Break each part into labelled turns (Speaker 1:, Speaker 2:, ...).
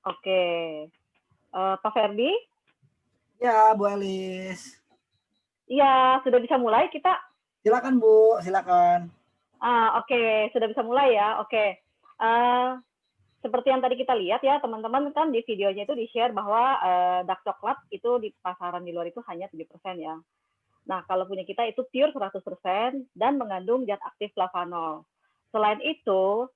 Speaker 1: Oke. Pak Ferdi?
Speaker 2: Ya, Bu Elis.
Speaker 1: Iya, sudah bisa mulai kita?
Speaker 2: Silakan, Bu. Silakan.
Speaker 1: Oke, sudah bisa mulai ya. Oke. Uh, Seperti yang tadi kita lihat ya, teman-teman kan di videonya itu di-share bahwa dark coklat itu di pasaran di luar itu hanya 7% ya. Nah, kalau punya kita itu pure 100% dan mengandung zat aktif flavanol. Selain itu,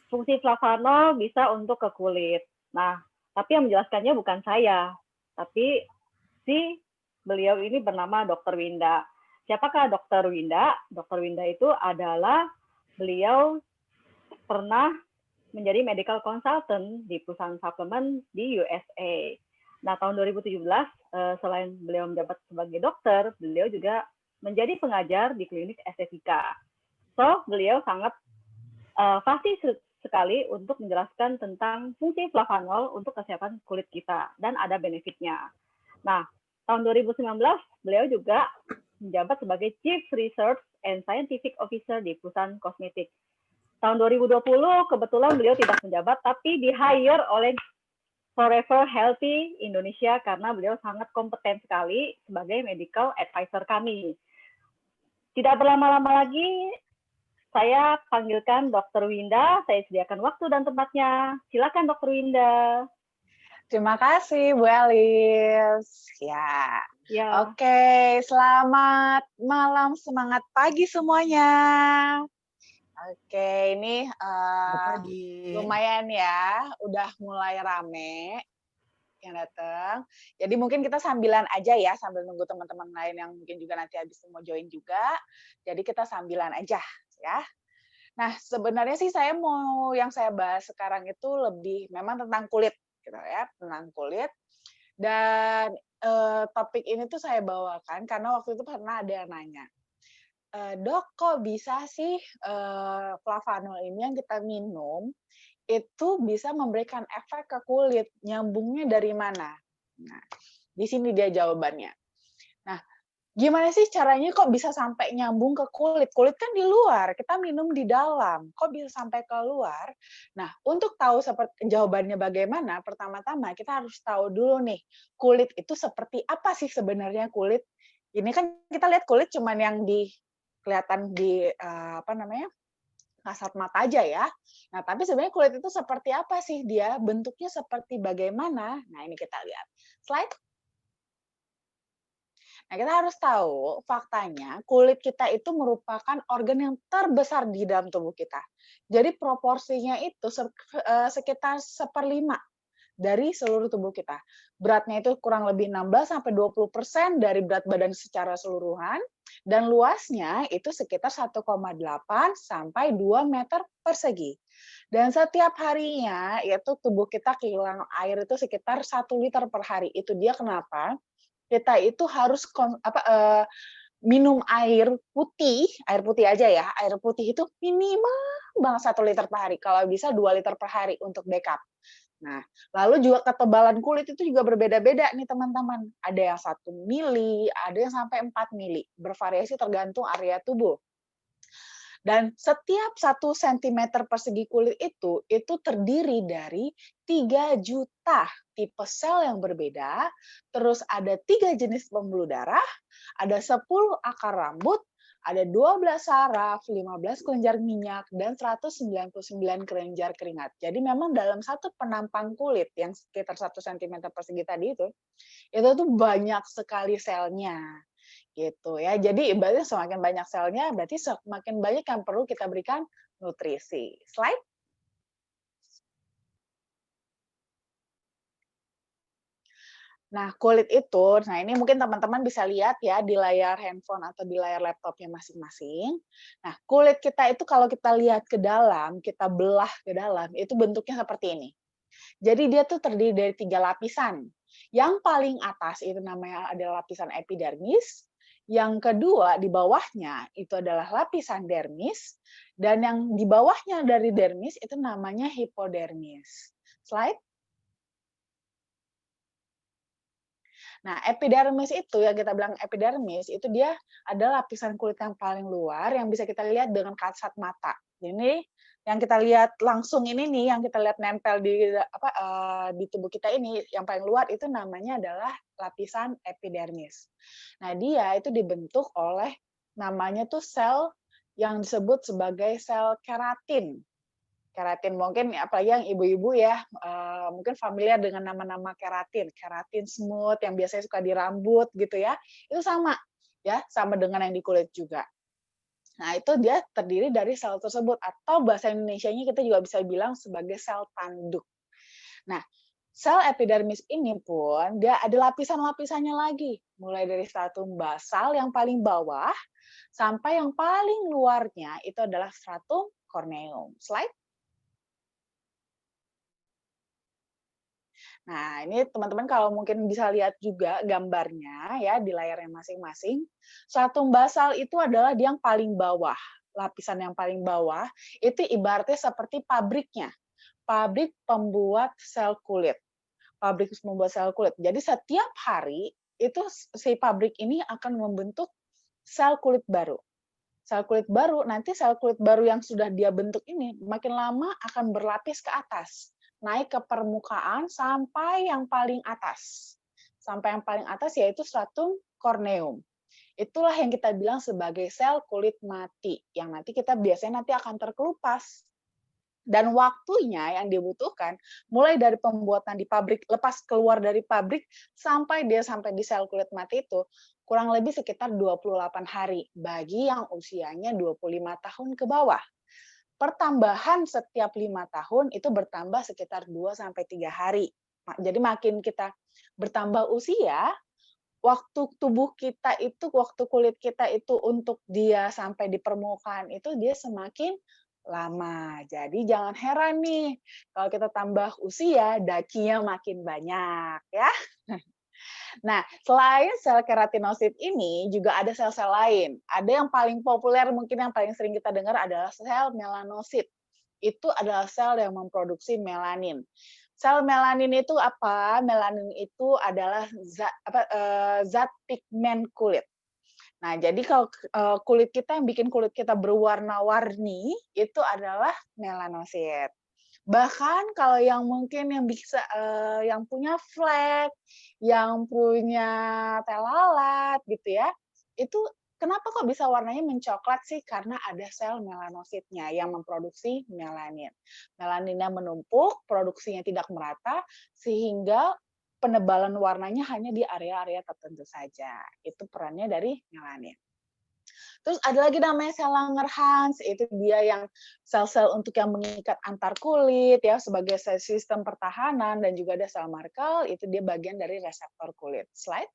Speaker 1: fungsi flavanol bisa untuk ke kulit. Nah, tapi yang menjelaskannya bukan saya, tapi si beliau ini bernama Dr. Winda. Siapakah Dr. Winda? Dr. Winda itu adalah beliau pernah menjadi medical consultant di perusahaan suplemen di USA. Nah, tahun 2017, selain beliau menjabat sebagai dokter, beliau juga menjadi pengajar di klinik estetika. So, beliau sangat fasih sekali untuk menjelaskan tentang fungsi flavanol untuk kesehatan kulit kita dan ada benefitnya. Nah, tahun 2019 beliau juga menjabat sebagai Chief Research and Scientific Officer di perusahaan kosmetik. Tahun 2020 kebetulan beliau tidak menjabat tapi di-hire oleh Forever Healthy Indonesia karena beliau sangat kompeten sekali sebagai medical advisor kami. Tidak berlama-lama lagi, saya panggilkan Dr. Winda. Saya sediakan waktu dan tempatnya. Silakan Dr. Winda.
Speaker 3: Terima kasih, Bu Elis. Ya.
Speaker 1: Ya.
Speaker 3: Oke, selamat malam, semangat pagi semuanya. Oke, ini lumayan ya, udah mulai rame yang datang. Jadi mungkin kita sambilan aja ya, sambil nunggu teman-teman lain yang mungkin juga nanti habis mau join juga. Jadi kita sambilan aja ya. Nah, sebenarnya sih yang saya bahas sekarang itu lebih memang tentang kulit gitu ya, tentang kulit. Dan topik ini tuh saya bawakan karena waktu itu pernah ada yang nanya, "Dok, kok bisa sih flavanol ini yang kita minum itu bisa memberikan efek ke kulit, nyambungnya dari mana?" Nah, di sini dia jawabannya. Nah, gimana sih caranya kok bisa sampai nyambung ke kulit? Kulit kan di luar, kita minum di dalam. Kok bisa sampai ke luar? Nah, untuk tahu jawabannya bagaimana, pertama-tama kita harus tahu dulu nih, kulit itu seperti apa sih sebenarnya kulit? Ini kan kita lihat kulit cuman yang kelihatan di kasat mata aja ya. Nah, tapi sebenarnya kulit itu seperti apa sih dia? Bentuknya seperti bagaimana? Nah, ini kita lihat. Slide. Nah, kita harus tahu faktanya kulit kita itu merupakan organ yang terbesar di dalam tubuh kita. Jadi proporsinya itu sekitar 1/5 dari seluruh tubuh kita. Beratnya itu kurang lebih 16-20% dari berat badan secara keseluruhan, dan luasnya itu sekitar 1,8 sampai 2 meter persegi. Dan setiap harinya yaitu tubuh kita kehilangan air itu sekitar 1 liter per hari. Itu dia kenapa kita itu harus minum air putih aja ya, air putih itu minimal banget 1 liter per hari, kalau bisa 2 liter per hari untuk backup. Nah, lalu juga ketebalan kulit itu juga berbeda-beda nih teman-teman. Ada yang 1 mili, ada yang sampai 4 mili, bervariasi tergantung area tubuh. Dan setiap 1 cm persegi kulit itu terdiri dari 3 juta tipe sel yang berbeda, terus ada 3 jenis pembuluh darah, ada 10 akar rambut, ada 12 saraf, 15 kelenjar minyak, dan 199 kelenjar keringat. Jadi memang dalam satu penampang kulit yang sekitar 1 cm persegi tadi itu tuh banyak sekali selnya. Gitu ya. Jadi ibaratnya semakin banyak selnya, berarti semakin banyak yang perlu kita berikan nutrisi. Slide. Nah, kulit itu, nah ini mungkin teman-teman bisa lihat ya di layar handphone atau di layar laptopnya masing-masing. Nah, kulit kita itu kalau kita lihat ke dalam, kita belah ke dalam, itu bentuknya seperti ini. Jadi dia tuh terdiri dari 3 lapisan. Yang paling atas itu namanya adalah lapisan epidermis, yang kedua di bawahnya itu adalah lapisan dermis, dan yang di bawahnya dari dermis itu namanya hipodermis. Slide. Nah, epidermis itu yang kita bilang epidermis itu dia adalah lapisan kulit yang paling luar yang bisa kita lihat dengan kasat mata. Jadi yang kita lihat langsung ini nih, yang kita lihat nempel di tubuh kita ini, yang paling luar itu namanya adalah lapisan epidermis. Nah, dia itu dibentuk oleh namanya tuh sel yang disebut sebagai sel keratin. Keratin mungkin apalagi yang ibu-ibu ya, mungkin familiar dengan nama-nama keratin smooth yang biasanya suka di rambut gitu ya, itu sama ya, sama dengan yang di kulit juga. Nah, itu dia terdiri dari sel tersebut atau bahasa Indonesianya kita juga bisa bilang sebagai sel tanduk. Nah, sel epidermis ini pun dia ada lapisan-lapisannya lagi, mulai dari stratum basal yang paling bawah sampai yang paling luarnya itu adalah stratum corneum. Slide. Nah, ini teman-teman kalau mungkin bisa lihat juga gambarnya ya di layarnya masing-masing. Stratum basal itu adalah dia yang paling bawah. Lapisan yang paling bawah itu ibaratnya seperti pabriknya. Pabrik pembuat sel kulit. Pabrik pembuat sel kulit. Jadi setiap hari itu si pabrik ini akan membentuk sel kulit baru. Sel kulit baru, nanti sel kulit baru yang sudah dia bentuk ini makin lama akan berlapis ke atas, naik ke permukaan sampai yang paling atas. Sampai yang paling atas yaitu stratum corneum. Itulah yang kita bilang sebagai sel kulit mati, yang nanti kita biasanya nanti akan terkelupas. Dan waktunya yang dibutuhkan mulai dari pembuatan di pabrik, lepas keluar dari pabrik sampai di sel kulit mati itu kurang lebih sekitar 28 hari bagi yang usianya 25 tahun ke bawah. Pertambahan setiap 5 tahun itu bertambah sekitar 2 sampai 3 hari. Jadi makin kita bertambah usia, waktu tubuh kita itu, waktu kulit kita itu untuk dia sampai di permukaan itu dia semakin lama. Jadi jangan heran nih kalau kita tambah usia, dakinya makin banyak ya. Nah, selain sel keratinosit ini juga ada sel-sel lain. Ada yang paling populer mungkin yang paling sering kita dengar adalah sel melanosit. Itu adalah sel yang memproduksi melanin. Sel melanin itu apa? Melanin itu adalah zat pigmen kulit. Nah, jadi kalau kulit kita yang bikin kulit kita berwarna-warni itu adalah melanosit. Bahkan kalau yang mungkin yang bisa yang punya flek, yang punya tel lalat gitu ya, itu kenapa kok bisa warnanya mencoklat sih? Karena ada sel melanositnya yang memproduksi melanin. Melaninnya menumpuk, produksinya tidak merata, sehingga penebalan warnanya hanya di area-area tertentu saja. Itu perannya dari melanin. Terus ada lagi namanya sel Langerhans, itu dia yang sel-sel untuk yang mengikat antar kulit ya sebagai sistem pertahanan, dan juga ada sel Merkel, itu dia bagian dari reseptor kulit. Slide.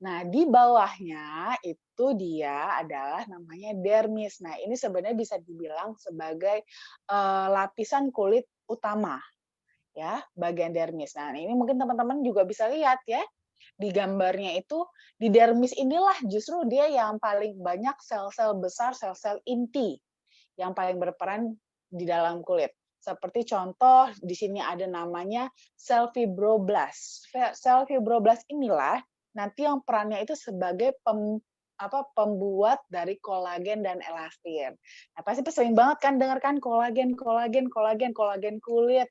Speaker 3: Nah, di bawahnya itu dia adalah namanya dermis. Nah, ini sebenarnya bisa dibilang sebagai lapisan kulit utama ya, bagian dermis. Nah, ini mungkin teman-teman juga bisa lihat ya. Di gambarnya itu di dermis inilah justru dia yang paling banyak sel-sel besar, sel-sel inti yang paling berperan di dalam kulit. Seperti contoh di sini ada namanya sel fibroblast. Sel fibroblast inilah nanti yang perannya itu sebagai pembuat dari kolagen dan elastin. Nah, pasti sering banget kan dengarkan kolagen kulit.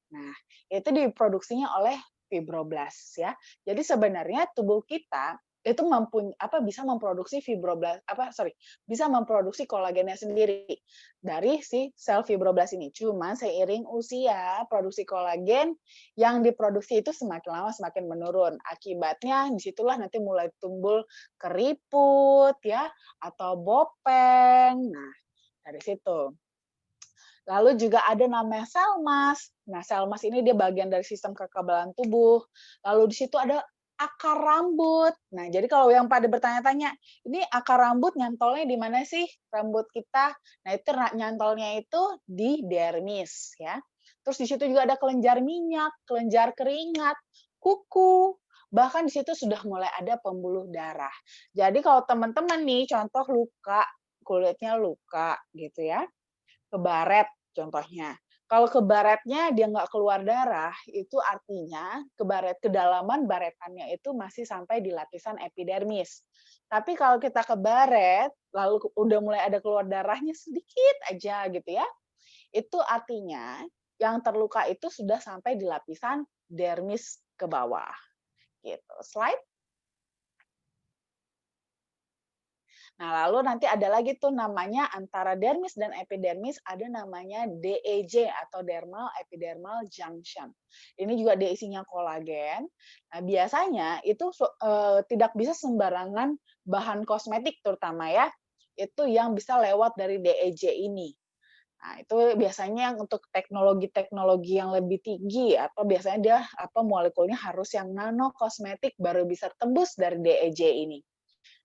Speaker 3: Nah, itu diproduksinya oleh fibroblast ya. Jadi sebenarnya tubuh kita itu bisa memproduksi bisa memproduksi kolagennya sendiri dari si sel fibroblast ini. Cuma seiring usia produksi kolagen yang diproduksi itu semakin lama semakin menurun. Akibatnya disitulah nanti mulai tumbuh keriput ya atau bopeng. Nah, dari situ. Lalu juga ada namanya sel mas. Nah, sel mas ini dia bagian dari sistem kekebalan tubuh. Lalu di situ ada akar rambut. Nah, jadi kalau yang pada bertanya-tanya, ini akar rambut nyantolnya di mana sih rambut kita? Nah, itu nyantolnya itu di dermis ya. Terus di situ juga ada kelenjar minyak, kelenjar keringat, kuku. Bahkan di situ sudah mulai ada pembuluh darah. Jadi kalau teman-teman nih contoh luka, kulitnya luka gitu ya, kebaret contohnya. Kalau ke baretnya dia nggak keluar darah, itu artinya kedalaman baretannya itu masih sampai di lapisan epidermis. Tapi kalau kita ke baret, lalu udah mulai ada keluar darahnya sedikit aja gitu ya, itu artinya yang terluka itu sudah sampai di lapisan dermis ke bawah. Gitu. Slide. Nah, lalu nanti ada lagi tuh namanya antara dermis dan epidermis ada namanya DEJ atau dermal epidermal junction. Ini juga dia isinya kolagen. Nah, biasanya itu tidak bisa sembarangan bahan kosmetik terutama ya. Itu yang bisa lewat dari DEJ ini. Nah, itu biasanya yang untuk teknologi-teknologi yang lebih tinggi atau biasanya dia molekulnya harus yang nano kosmetik baru bisa tembus dari DEJ ini.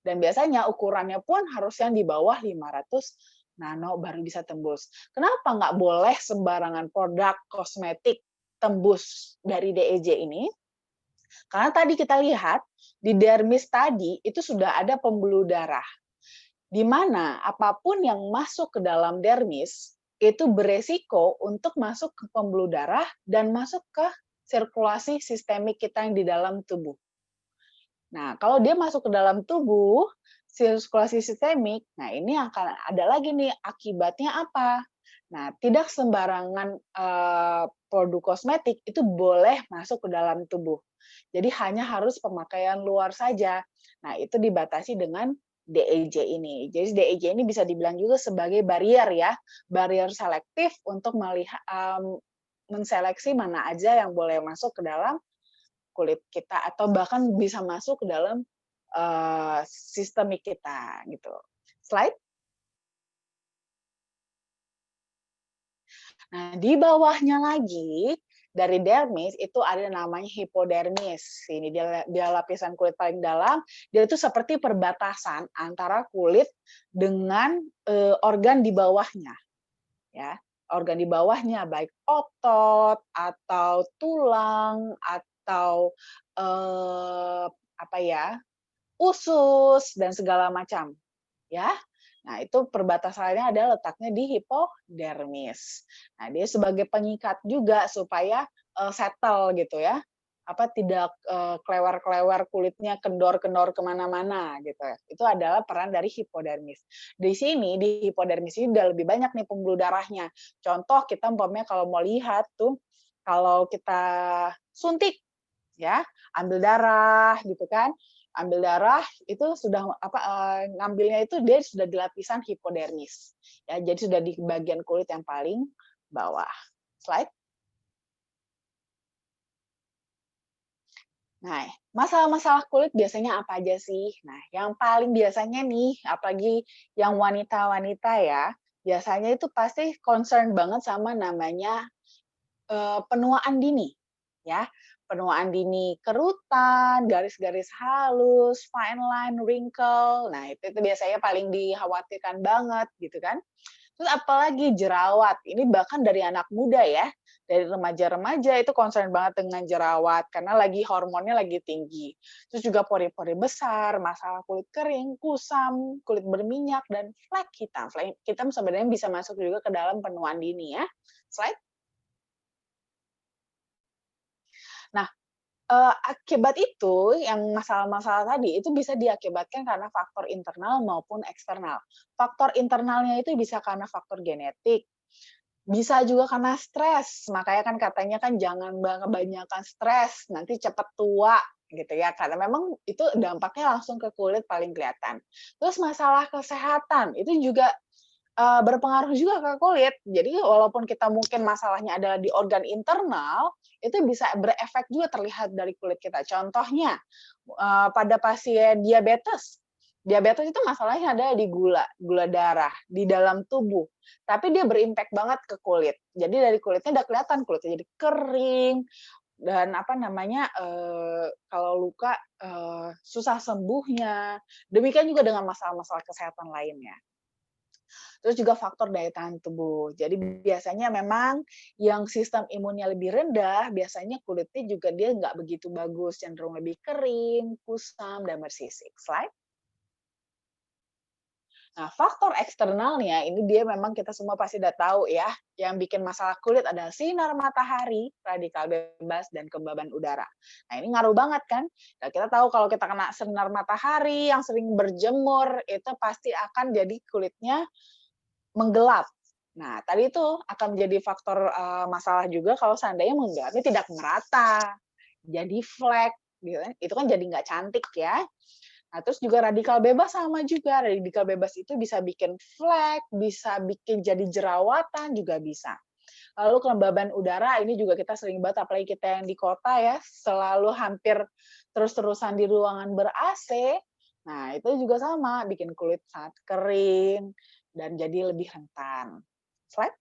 Speaker 3: Dan biasanya ukurannya pun harus yang di bawah 500 nano baru bisa tembus. Kenapa nggak boleh sembarangan produk kosmetik tembus dari DEJ ini? Karena tadi kita lihat di dermis tadi itu sudah ada pembuluh darah. Di mana apapun yang masuk ke dalam dermis itu beresiko untuk masuk ke pembuluh darah dan masuk ke sirkulasi sistemik kita yang di dalam tubuh. Nah, kalau dia masuk ke dalam tubuh, sirkulasi sistemik, nah ini akan ada lagi nih akibatnya apa? Nah, tidak sembarangan produk kosmetik itu boleh masuk ke dalam tubuh. Jadi hanya harus pemakaian luar saja. Nah, itu dibatasi dengan DEJ ini. Jadi DEJ ini bisa dibilang juga sebagai barrier ya, barrier selektif untuk melihat menseleksi mana aja yang boleh masuk ke dalam kulit kita atau bahkan bisa masuk ke dalam sistemik kita gitu. Slide. Nah, di bawahnya lagi dari dermis itu ada namanya hipodermis. Ini dia lapisan kulit paling dalam. Dia itu seperti perbatasan antara kulit dengan organ di bawahnya. Ya, organ di bawahnya baik otot atau tulang atau usus dan segala macam. Ya, nah itu perbatasannya ada letaknya di hipodermis. Nah dia sebagai pengikat juga supaya settle gitu ya, tidak kelewar-kelewar kulitnya kendor-kendor kemana-mana gitu. Itu adalah peran dari hipodermis. Di sini di hipodermis ini udah lebih banyak nih pembuluh darahnya. Contoh kita umpamanya kalau mau lihat tuh, kalau kita suntik ya, ambil darah gitu kan, ambil darah itu sudah ngambilnya itu dia sudah di lapisan hipodermis. Ya, jadi sudah di bagian kulit yang paling bawah. Slide. Nah, masalah-masalah kulit biasanya apa aja sih? Nah, yang paling biasanya nih, apalagi yang wanita-wanita ya, biasanya itu pasti concern banget sama namanya penuaan dini, ya. Penuaan dini kerutan, garis-garis halus, fine line, wrinkle. Nah, itu biasanya paling dikhawatirkan banget gitu kan. Terus apalagi jerawat. Ini bahkan dari anak muda ya, dari remaja-remaja itu concern banget dengan jerawat karena lagi hormonnya lagi tinggi. Terus juga pori-pori besar, masalah kulit kering, kusam, kulit berminyak dan flek hitam. Flek hitam sebenarnya bisa masuk juga ke dalam penuaan dini ya. Slide. Nah, akibat itu, yang masalah-masalah tadi, itu bisa diakibatkan karena faktor internal maupun eksternal. Faktor internalnya itu bisa karena faktor genetik, bisa juga karena stres. Makanya kan katanya kan jangan kebanyakan stres, nanti cepat tua gitu ya. Karena memang itu dampaknya langsung ke kulit paling kelihatan. Terus masalah kesehatan, itu juga berpengaruh juga ke kulit. Jadi walaupun kita mungkin masalahnya adalah di organ internal, itu bisa berefek juga terlihat dari kulit kita. Contohnya pada pasien diabetes. Diabetes itu masalahnya ada di gula darah di dalam tubuh. Tapi dia berimpact banget ke kulit. Jadi dari kulitnya udah kelihatan kulitnya jadi kering dan kalau luka susah sembuhnya. Demikian juga dengan masalah-masalah kesehatan lainnya. Terus juga faktor daya tahan tubuh. Jadi biasanya memang yang sistem imunnya lebih rendah, biasanya kulitnya juga dia nggak begitu bagus, cenderung lebih kering, kusam, dan bersisik. Slide. Nah, faktor eksternalnya ini dia memang kita semua pasti udah tahu ya, yang bikin masalah kulit adalah sinar matahari, radikal bebas, dan kelembaban udara. Nah, ini ngaruh banget kan? Nah, kita tahu kalau kita kena sinar matahari yang sering berjemur, itu pasti akan jadi kulitnya menggelap. Nah, tadi itu akan menjadi faktor masalah juga kalau seandainya menggelapnya tidak merata, jadi flek, gitu kan. Itu kan jadi nggak cantik ya. Nah, terus juga radikal bebas sama juga. Radikal bebas itu bisa bikin flek, bisa bikin jadi jerawatan juga bisa. Lalu kelembaban udara ini juga kita sering banget, apalagi kita yang di kota ya, selalu hampir terus-terusan di ruangan ber-AC. Nah, itu juga sama, bikin kulit sangat kering dan jadi lebih rentan. Slide.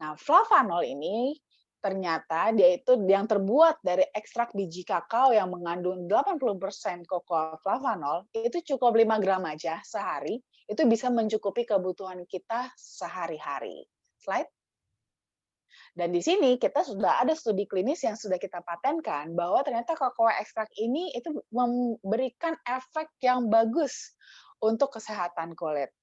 Speaker 3: Nah, flavanol ini ternyata dia itu yang terbuat dari ekstrak biji kakao yang mengandung 80% cocoa flavanol, itu cukup 5 gram aja sehari, itu bisa mencukupi kebutuhan kita sehari-hari. Slide. Dan di sini kita sudah ada studi klinis yang sudah kita patenkan bahwa ternyata cocoa ekstrak ini itu memberikan efek yang bagus untuk kesehatan kulit.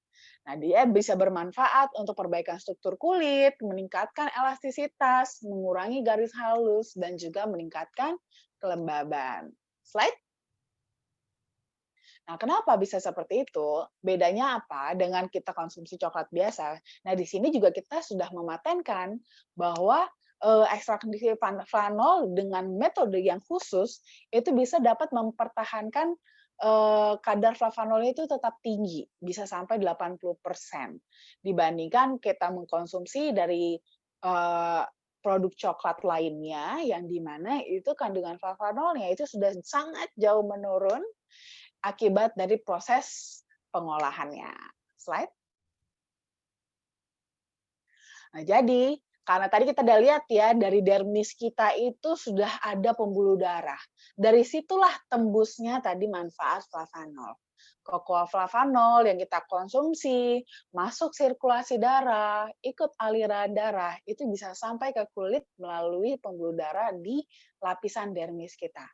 Speaker 3: Nah, dia bisa bermanfaat untuk perbaikan struktur kulit, meningkatkan elastisitas, mengurangi garis halus, dan juga meningkatkan kelembaban. Slide. Nah, kenapa bisa seperti itu? Bedanya apa dengan kita konsumsi coklat biasa? Nah, di sini juga kita sudah mematenkan bahwa ekstrak flavanol dengan metode yang khusus itu bisa dapat mempertahankan kadar flavanolnya itu tetap tinggi, bisa sampai 80% dibandingkan kita mengkonsumsi dari produk coklat lainnya yang di mana itu kandungan flavanolnya itu sudah sangat jauh menurun akibat dari proses pengolahannya. Slide. Nah, jadi karena tadi kita udah lihat ya, dari dermis kita itu sudah ada pembuluh darah. Dari situlah tembusnya tadi manfaat flavanol. Cocoa flavanol yang kita konsumsi, masuk sirkulasi darah, ikut aliran darah, itu bisa sampai ke kulit melalui pembuluh darah di lapisan dermis kita.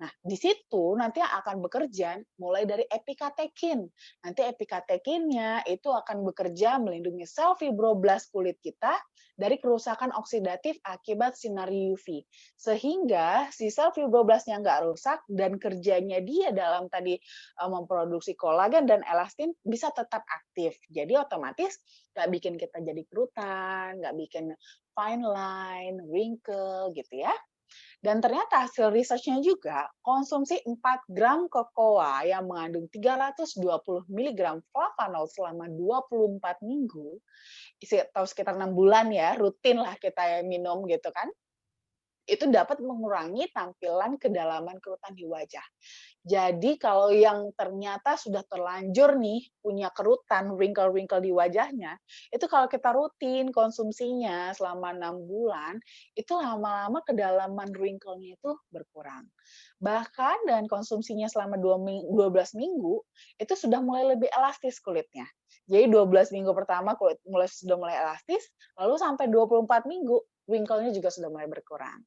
Speaker 3: Nah, di situ nanti akan bekerja mulai dari epikatekin. Nanti epikatekinnya itu akan bekerja melindungi sel fibroblast kulit kita dari kerusakan oksidatif akibat sinar UV. Sehingga si sel fibroblastnya nggak rusak dan kerjanya dia dalam tadi memproduksi kolagen dan elastin bisa tetap aktif. Jadi otomatis nggak bikin kita jadi kerutan, nggak bikin fine line, wrinkle gitu ya. Dan ternyata hasil research-nya juga, konsumsi 4 gram cocoa yang mengandung 320 mg flavanol selama 24 minggu, atau sekitar 6 bulan ya, rutin lah kita minum gitu kan, itu dapat mengurangi tampilan kedalaman kerutan di wajah. Jadi kalau yang ternyata sudah terlanjur nih punya kerutan, wrinkle-wrinkle di wajahnya, itu kalau kita rutin konsumsinya selama 6 bulan, itu lama-lama kedalaman wrinkle-nya itu berkurang. Bahkan dengan konsumsinya selama 12 minggu, itu sudah mulai lebih elastis kulitnya. Jadi 12 minggu pertama kulit sudah mulai elastis, lalu sampai 24 minggu, wrinkle-nya juga sudah mulai berkurang.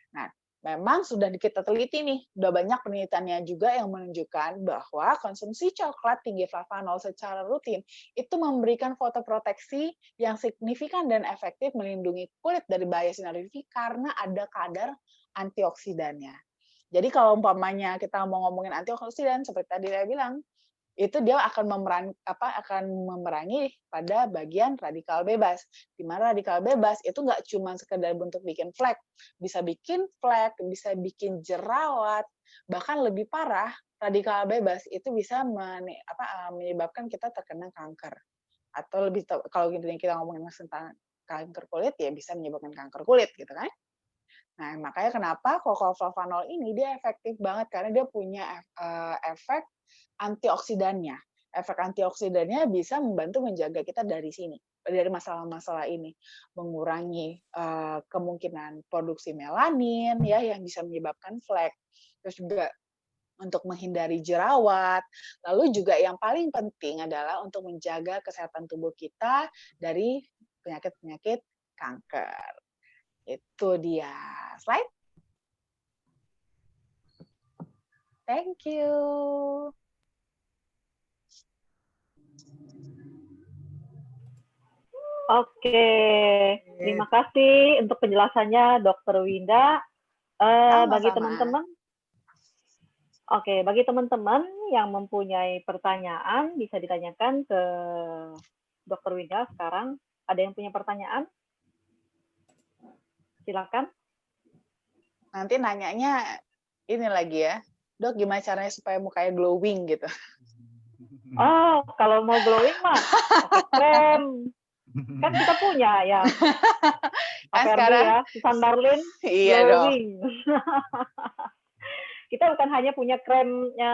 Speaker 3: Nah, memang sudah kita teliti nih, udah banyak penelitiannya juga yang menunjukkan bahwa konsumsi coklat tinggi flavanol secara rutin itu memberikan fotoproteksi yang signifikan dan efektif melindungi kulit dari bahaya sinar UV karena ada kadar antioksidannya. Jadi kalau umpamanya kita mau ngomongin antioksidan seperti tadi saya bilang, itu dia akan memerangi pada bagian radikal bebas. Di mana radikal bebas itu nggak cuma sekedar bentuk bikin flek, bisa bikin flek, bisa bikin jerawat, bahkan lebih parah, radikal bebas itu bisa menyebabkan kita terkena kanker. Atau lebih kalau kita ngomongin tentang kanker kulit ya bisa menyebabkan kanker kulit gitu kan. Nah, makanya kenapa cocoa flavanol ini dia efektif banget karena dia punya efek antioksidannya. Efek antioksidannya bisa membantu menjaga kita dari masalah-masalah ini, mengurangi kemungkinan produksi melanin ya yang bisa menyebabkan flek. Terus juga untuk menghindari jerawat. Lalu juga yang paling penting adalah untuk menjaga kesehatan tubuh kita dari penyakit-penyakit kanker. Itu dia. Slide. Thank you.
Speaker 1: Oke, terima kasih untuk penjelasannya Dokter Winda. Bagi
Speaker 3: Sama-sama.
Speaker 1: teman-teman, bagi teman-teman yang mempunyai pertanyaan bisa ditanyakan ke Dokter Winda sekarang. Ada yang punya pertanyaan? Silakan.
Speaker 3: Nanti nanyanya ini lagi ya, Dok gimana caranya supaya mukanya glowing gitu.
Speaker 1: Oh, kalau mau glowing mah pakai krem. Kan kita punya ya,
Speaker 3: Kan
Speaker 1: Pak Ferdi
Speaker 3: sekarang,
Speaker 1: ya, Susan Darlin
Speaker 3: iya dong.
Speaker 1: glowing. Kita bukan hanya punya kremnya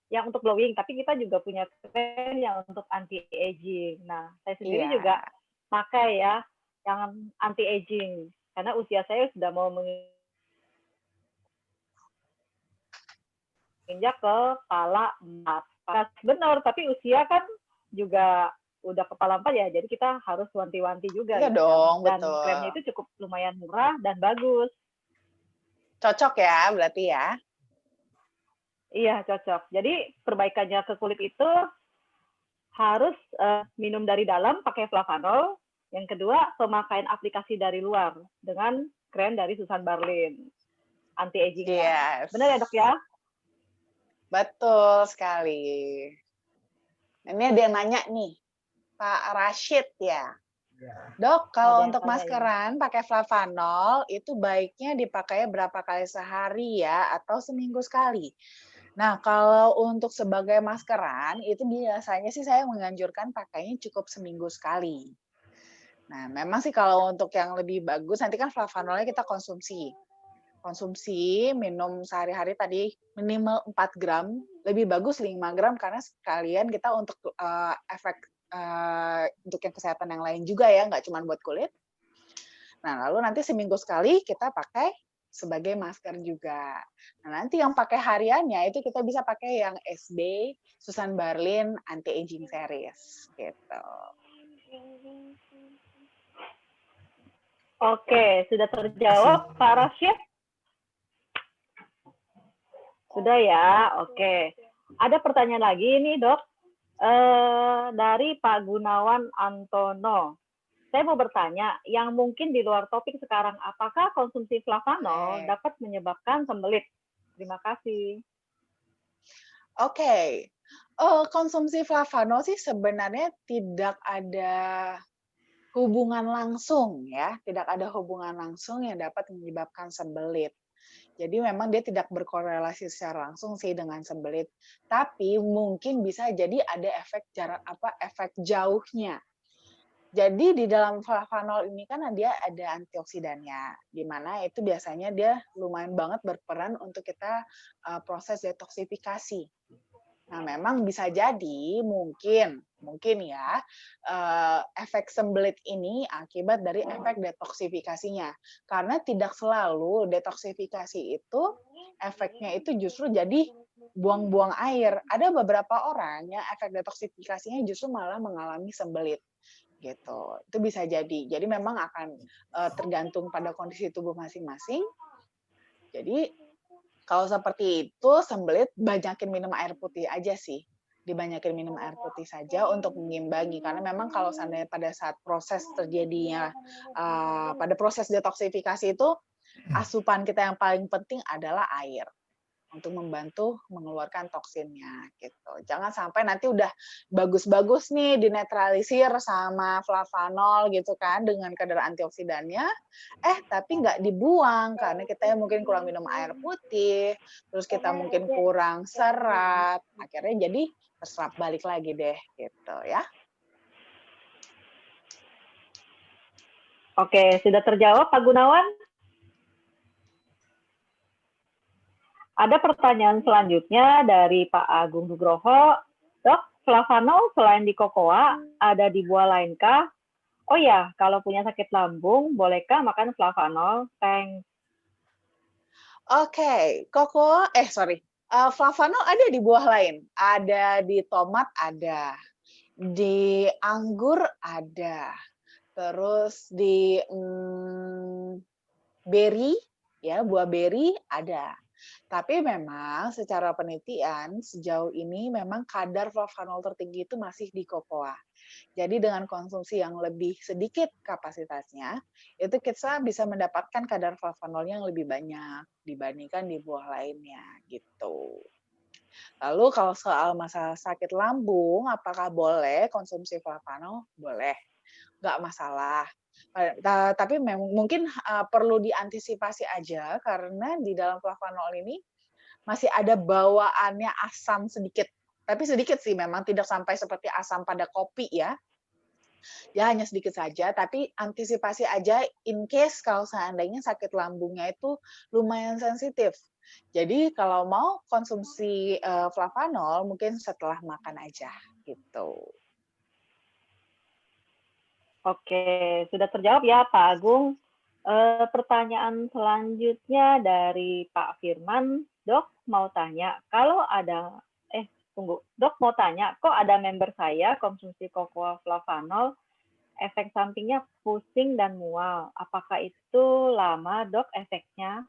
Speaker 1: yang untuk glowing, tapi kita juga punya krem yang untuk anti aging. Nah, saya sendiri
Speaker 3: Iya.
Speaker 1: juga pakai ya yang anti aging karena usia saya sudah mau menginjak ke kepala 4. Benar, tapi usia kan juga udah kepala 4 ya, jadi kita harus wanti-wanti juga
Speaker 3: Iya
Speaker 1: gitu
Speaker 3: dong,
Speaker 1: kan. Dan
Speaker 3: betul.
Speaker 1: kremnya itu cukup lumayan murah dan bagus.
Speaker 3: Cocok ya berarti ya.
Speaker 1: Iya, cocok. Jadi perbaikannya ke kulit itu harus minum dari dalam pakai flavanol. Yang kedua, pemakaian aplikasi dari luar dengan krem dari Susan Darlin anti agingnya.
Speaker 3: Yes.
Speaker 1: Benar ya, Dok ya?
Speaker 3: Betul sekali. Ini ada yang nanya nih, Pak Rashid ya. Dok, kalau untuk maskeran pakai flavanol itu baiknya dipakai berapa kali sehari ya atau seminggu sekali? Nah, kalau untuk sebagai maskeran itu biasanya sih saya menganjurkan pakainya cukup seminggu sekali. Nah, memang sih kalau untuk yang lebih bagus nanti kan flavanolnya kita konsumsi minum sehari-hari tadi minimal 4 gram, lebih bagus 5 gram karena sekalian kita untuk efek untuk yang kesehatan yang lain juga ya, nggak cuma buat kulit. Nah, lalu nanti seminggu sekali kita pakai sebagai masker juga. Nah, nanti yang pakai hariannya itu kita bisa pakai yang SB, Susan Darlin Anti-Aging Series gitu.
Speaker 1: Oke, sudah terjawab Pak Rashid? Sudah ya, oke. Ada pertanyaan lagi nih, Dok. Dari Pak Gunawan Antono. Saya mau bertanya, yang mungkin di luar topik sekarang, apakah konsumsi flavanol dapat menyebabkan sembelit? Terima kasih.
Speaker 3: Oke. Konsumsi flavanol sih sebenarnya tidak ada hubungan langsung ya, tidak ada hubungan langsung yang dapat menyebabkan sembelit. Jadi memang dia tidak berkorelasi secara langsung sih dengan sembelit, tapi mungkin bisa jadi ada efek jauhnya. Jadi di dalam flavanol ini kan dia ada antioksidannya, di mana itu biasanya dia lumayan banget berperan untuk kita proses detoksifikasi. Nah, memang bisa jadi mungkin ya efek sembelit ini akibat dari efek detoksifikasinya. Karena tidak selalu detoksifikasi itu efeknya itu justru jadi buang-buang air. Ada beberapa orang yang efek detoksifikasinya justru malah mengalami sembelit gitu. Itu bisa jadi. Jadi memang akan tergantung pada kondisi tubuh masing-masing. Jadi kalau seperti itu, sembelit banyakin minum air putih aja sih. Dibanyakin minum air putih saja untuk mengimbangi. Karena memang kalau seandainya pada saat proses terjadinya, pada proses detoksifikasi itu, asupan kita yang paling penting adalah air. Untuk membantu mengeluarkan toksinnya gitu. Jangan sampai nanti udah bagus-bagus nih dinetralisir sama flavanol gitu kan dengan kadar antioksidannya, tapi nggak dibuang karena kita mungkin kurang minum air putih, terus kita mungkin kurang serat, akhirnya jadi terserap balik lagi deh gitu ya.
Speaker 1: Oke, sudah terjawab Pak Gunawan? Ada pertanyaan selanjutnya dari Pak Agung Nugroho. Dok, flavanol selain di kokoa, ada di buah lainkah? Oh ya, kalau punya sakit lambung, bolehkah makan flavanol? Thanks.
Speaker 3: Oke, flavanol ada di buah lain. Ada di tomat ada. Di anggur ada. Terus di berry, ya buah berry ada. Tapi memang secara penelitian sejauh ini memang kadar flavanol tertinggi itu masih di kokoa. Jadi dengan konsumsi yang lebih sedikit kapasitasnya, itu kita bisa mendapatkan kadar flavanol yang lebih banyak dibandingkan di buah lainnya gitu. Lalu kalau soal masalah sakit lambung, apakah boleh konsumsi flavanol? Boleh, nggak masalah. Tapi mungkin perlu diantisipasi aja karena di dalam flavanol ini masih ada bawaannya asam sedikit. Tapi sedikit sih memang, tidak sampai seperti asam pada kopi ya. Ya hanya sedikit saja, tapi antisipasi aja in case kalau seandainya sakit lambungnya itu lumayan sensitif. Jadi kalau mau konsumsi flavanol mungkin setelah makan aja gitu.
Speaker 1: Oke, sudah terjawab ya Pak Agung. Pertanyaan selanjutnya dari Pak Firman, Dok mau tanya, Dok mau tanya, kok ada member saya konsumsi cocoa flavanol, efek sampingnya pusing dan mual. Apakah itu lama, Dok, efeknya?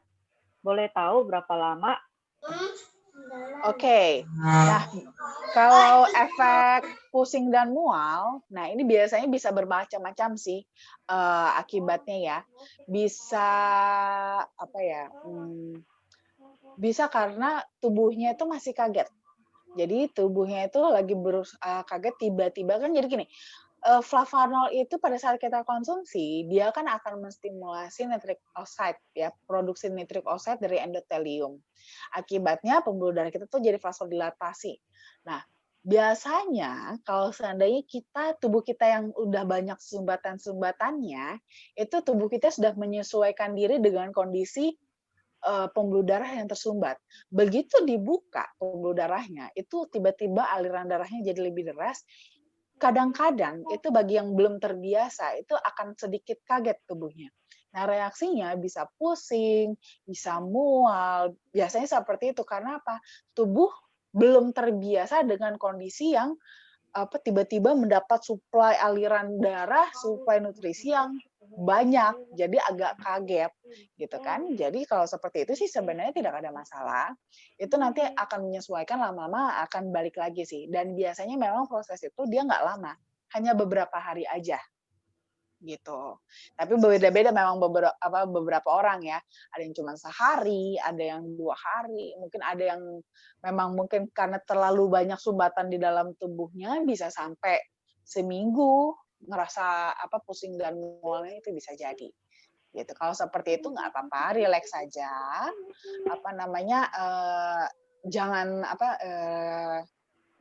Speaker 1: Boleh tahu berapa lama?
Speaker 3: Oke. Nah, kalau efek pusing dan mual, nah ini biasanya bisa bermacam-macam sih akibatnya ya. Bisa apa ya? Bisa karena tubuhnya itu masih kaget. Jadi tubuhnya itu lagi kaget tiba-tiba kan jadi gini, flavanol itu pada saat kita konsumsi, dia kan akan menstimulasi nitric oxide ya, produksi nitric oxide dari endotelium. Akibatnya pembuluh darah kita tuh jadi vasodilatasi. Nah, biasanya kalau seandainya tubuh kita yang udah banyak sumbatan-sumbatannya, itu tubuh kita sudah menyesuaikan diri dengan kondisi pembuluh darah yang tersumbat. Begitu dibuka pembuluh darahnya, itu tiba-tiba aliran darahnya jadi lebih deras. Kadang-kadang itu bagi yang belum terbiasa, itu akan sedikit kaget tubuhnya. Nah, reaksinya bisa pusing, bisa mual. Biasanya seperti itu karena apa? Tubuh belum terbiasa dengan kondisi yang tiba-tiba mendapat suplai aliran darah, suplai nutrisi yang banyak, jadi agak kaget, gitu kan. Jadi kalau seperti itu sih sebenarnya tidak ada masalah. Itu nanti akan menyesuaikan lama-lama akan balik lagi sih. Dan biasanya memang proses itu dia nggak lama, hanya beberapa hari aja gitu. Tapi beda-beda memang beberapa orang ya. Ada yang cuma sehari, ada yang 2 hari, mungkin ada yang memang mungkin karena terlalu banyak sumbatan di dalam tubuhnya bisa sampai seminggu ngerasa pusing dan mualnya itu bisa jadi. Gitu. Kalau seperti itu nggak apa-apa, rileks saja.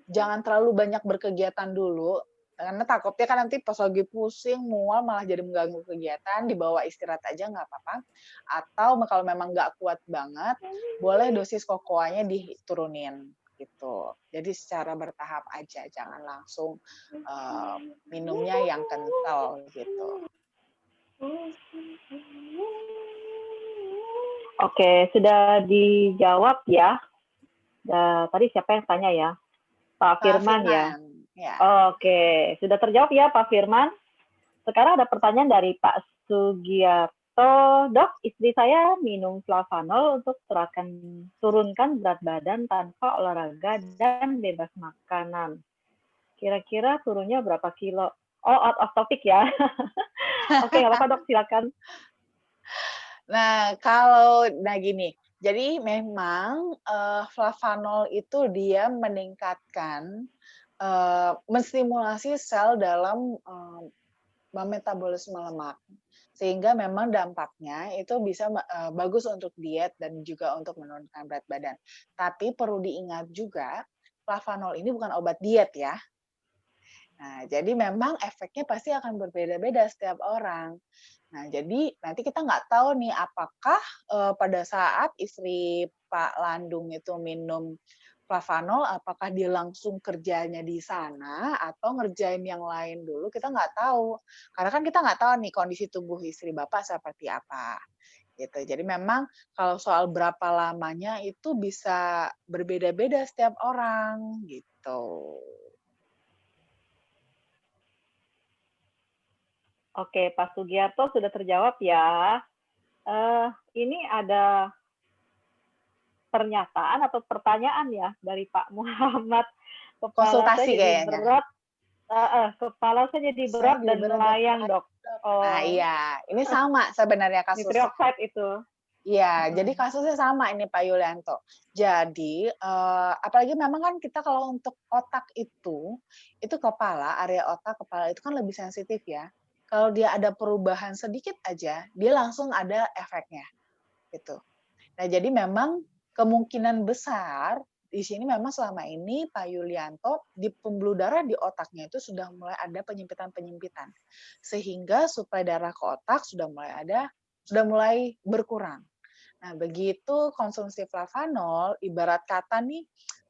Speaker 3: Jangan terlalu banyak berkegiatan dulu, karena takutnya kan nanti pas lagi pusing, mual, malah jadi mengganggu kegiatan, dibawa istirahat aja nggak apa-apa. Atau kalau memang nggak kuat banget, boleh dosis kokoanya diturunin gitu. Jadi secara bertahap aja, jangan langsung minumnya yang kental gitu.
Speaker 1: Oke, sudah dijawab ya. Tadi siapa yang tanya ya? Pak Firman ya.
Speaker 3: Ya.
Speaker 1: Oke, sudah terjawab ya Pak Firman. Sekarang ada pertanyaan dari Pak Sugiarto. Dok, istri saya minum flavanol untuk turunkan berat badan tanpa olahraga dan bebas makanan. Kira-kira turunnya berapa kilo? Oh, out of topic ya. Oke, nggak apa-apa Dok, silakan.
Speaker 3: Nah, gini, jadi memang flavanol itu dia meningkatkan, menstimulasi sel dalam memetabolisme lemak. Sehingga memang dampaknya itu bisa bagus untuk diet dan juga untuk menurunkan berat badan. Tapi perlu diingat juga, flavanol ini bukan obat diet ya. Nah, jadi memang efeknya pasti akan berbeda-beda setiap orang. Nah, jadi nanti kita nggak tahu nih apakah pada saat istri Pak Landung itu minum flavanol, apakah dia langsung kerjanya di sana atau ngerjain yang lain dulu, kita nggak tahu. Karena kan kita nggak tahu nih kondisi tubuh istri Bapak seperti apa. Gitu. Jadi memang kalau soal berapa lamanya itu bisa berbeda-beda setiap orang gitu.
Speaker 1: Oke, Pak Sugiarto sudah terjawab ya. Ini ada pernyataan atau pertanyaan ya dari Pak Muhammad. Kepala
Speaker 3: Konsultasi
Speaker 1: saya jadi
Speaker 3: kayaknya.
Speaker 1: berat. Kepala saya jadi
Speaker 3: Saya
Speaker 1: berat
Speaker 3: jadi
Speaker 1: dan
Speaker 3: berat dan
Speaker 1: melayang, Dok.
Speaker 3: Nah, iya. Ini sama sebenarnya kasusnya.
Speaker 1: Nitrioxide itu.
Speaker 3: Iya, jadi kasusnya sama ini Pak Yulianto. Jadi, apalagi memang kan kita kalau untuk otak itu kepala, area otak kepala itu kan lebih sensitif ya. Kalau dia ada perubahan sedikit aja, dia langsung ada efeknya, gitu. Nah, jadi memang kemungkinan besar di sini memang selama ini Pak Yulianto di pembuluh darah di otaknya itu sudah mulai ada penyempitan-penyempitan. Sehingga suplai darah ke otak sudah mulai berkurang. Nah, begitu konsumsi flavanol, ibarat kata nih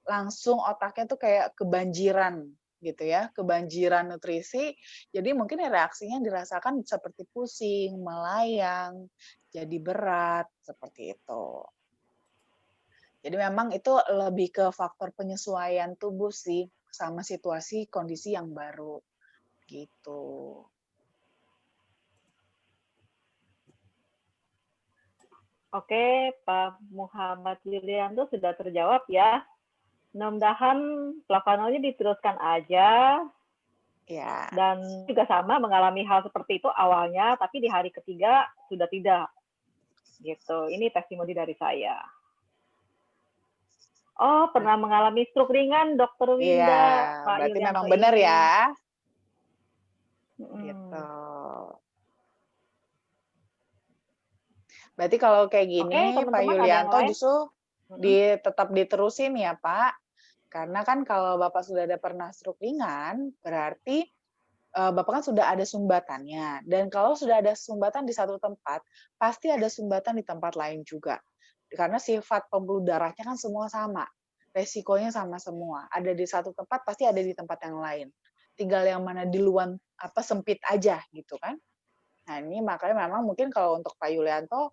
Speaker 3: langsung otaknya tuh kayak kebanjiran gitu ya, kebanjiran nutrisi. Jadi mungkin reaksinya dirasakan seperti pusing, melayang, jadi berat, seperti itu. Jadi memang itu lebih ke faktor penyesuaian tubuh sih sama situasi kondisi yang baru gitu.
Speaker 1: Oke, Pak Muhammad Yulianto sudah terjawab ya. Mudah-mudahan flavanolnya diteruskan aja.
Speaker 3: Ya.
Speaker 1: Dan juga sama mengalami hal seperti itu awalnya, tapi di hari ketiga sudah tidak. Gitu. Ini testimoni dari saya. Oh, pernah mengalami stroke ringan, Dokter Winda.
Speaker 3: Iya,
Speaker 1: Pak
Speaker 3: berarti
Speaker 1: Yulianto
Speaker 3: memang benar
Speaker 1: ini.
Speaker 3: ya.
Speaker 1: Mm.
Speaker 3: Gitu. Berarti kalau kayak gini,
Speaker 1: Oke,
Speaker 3: Pak
Speaker 1: teman-teman, ada yang
Speaker 3: Yulianto
Speaker 1: lain?
Speaker 3: justru tetap diterusin ya, Pak. Karena kan kalau Bapak sudah ada pernah stroke ringan, berarti Bapak kan sudah ada sumbatannya. Dan kalau sudah ada sumbatan di satu tempat, pasti ada sumbatan di tempat lain juga. Karena sifat pembuluh darahnya kan semua sama. Resikonya sama semua. Ada di satu tempat, pasti ada di tempat yang lain. Tinggal yang mana di luar sempit aja gitu kan. Nah, ini makanya memang mungkin kalau untuk Pak Yulianto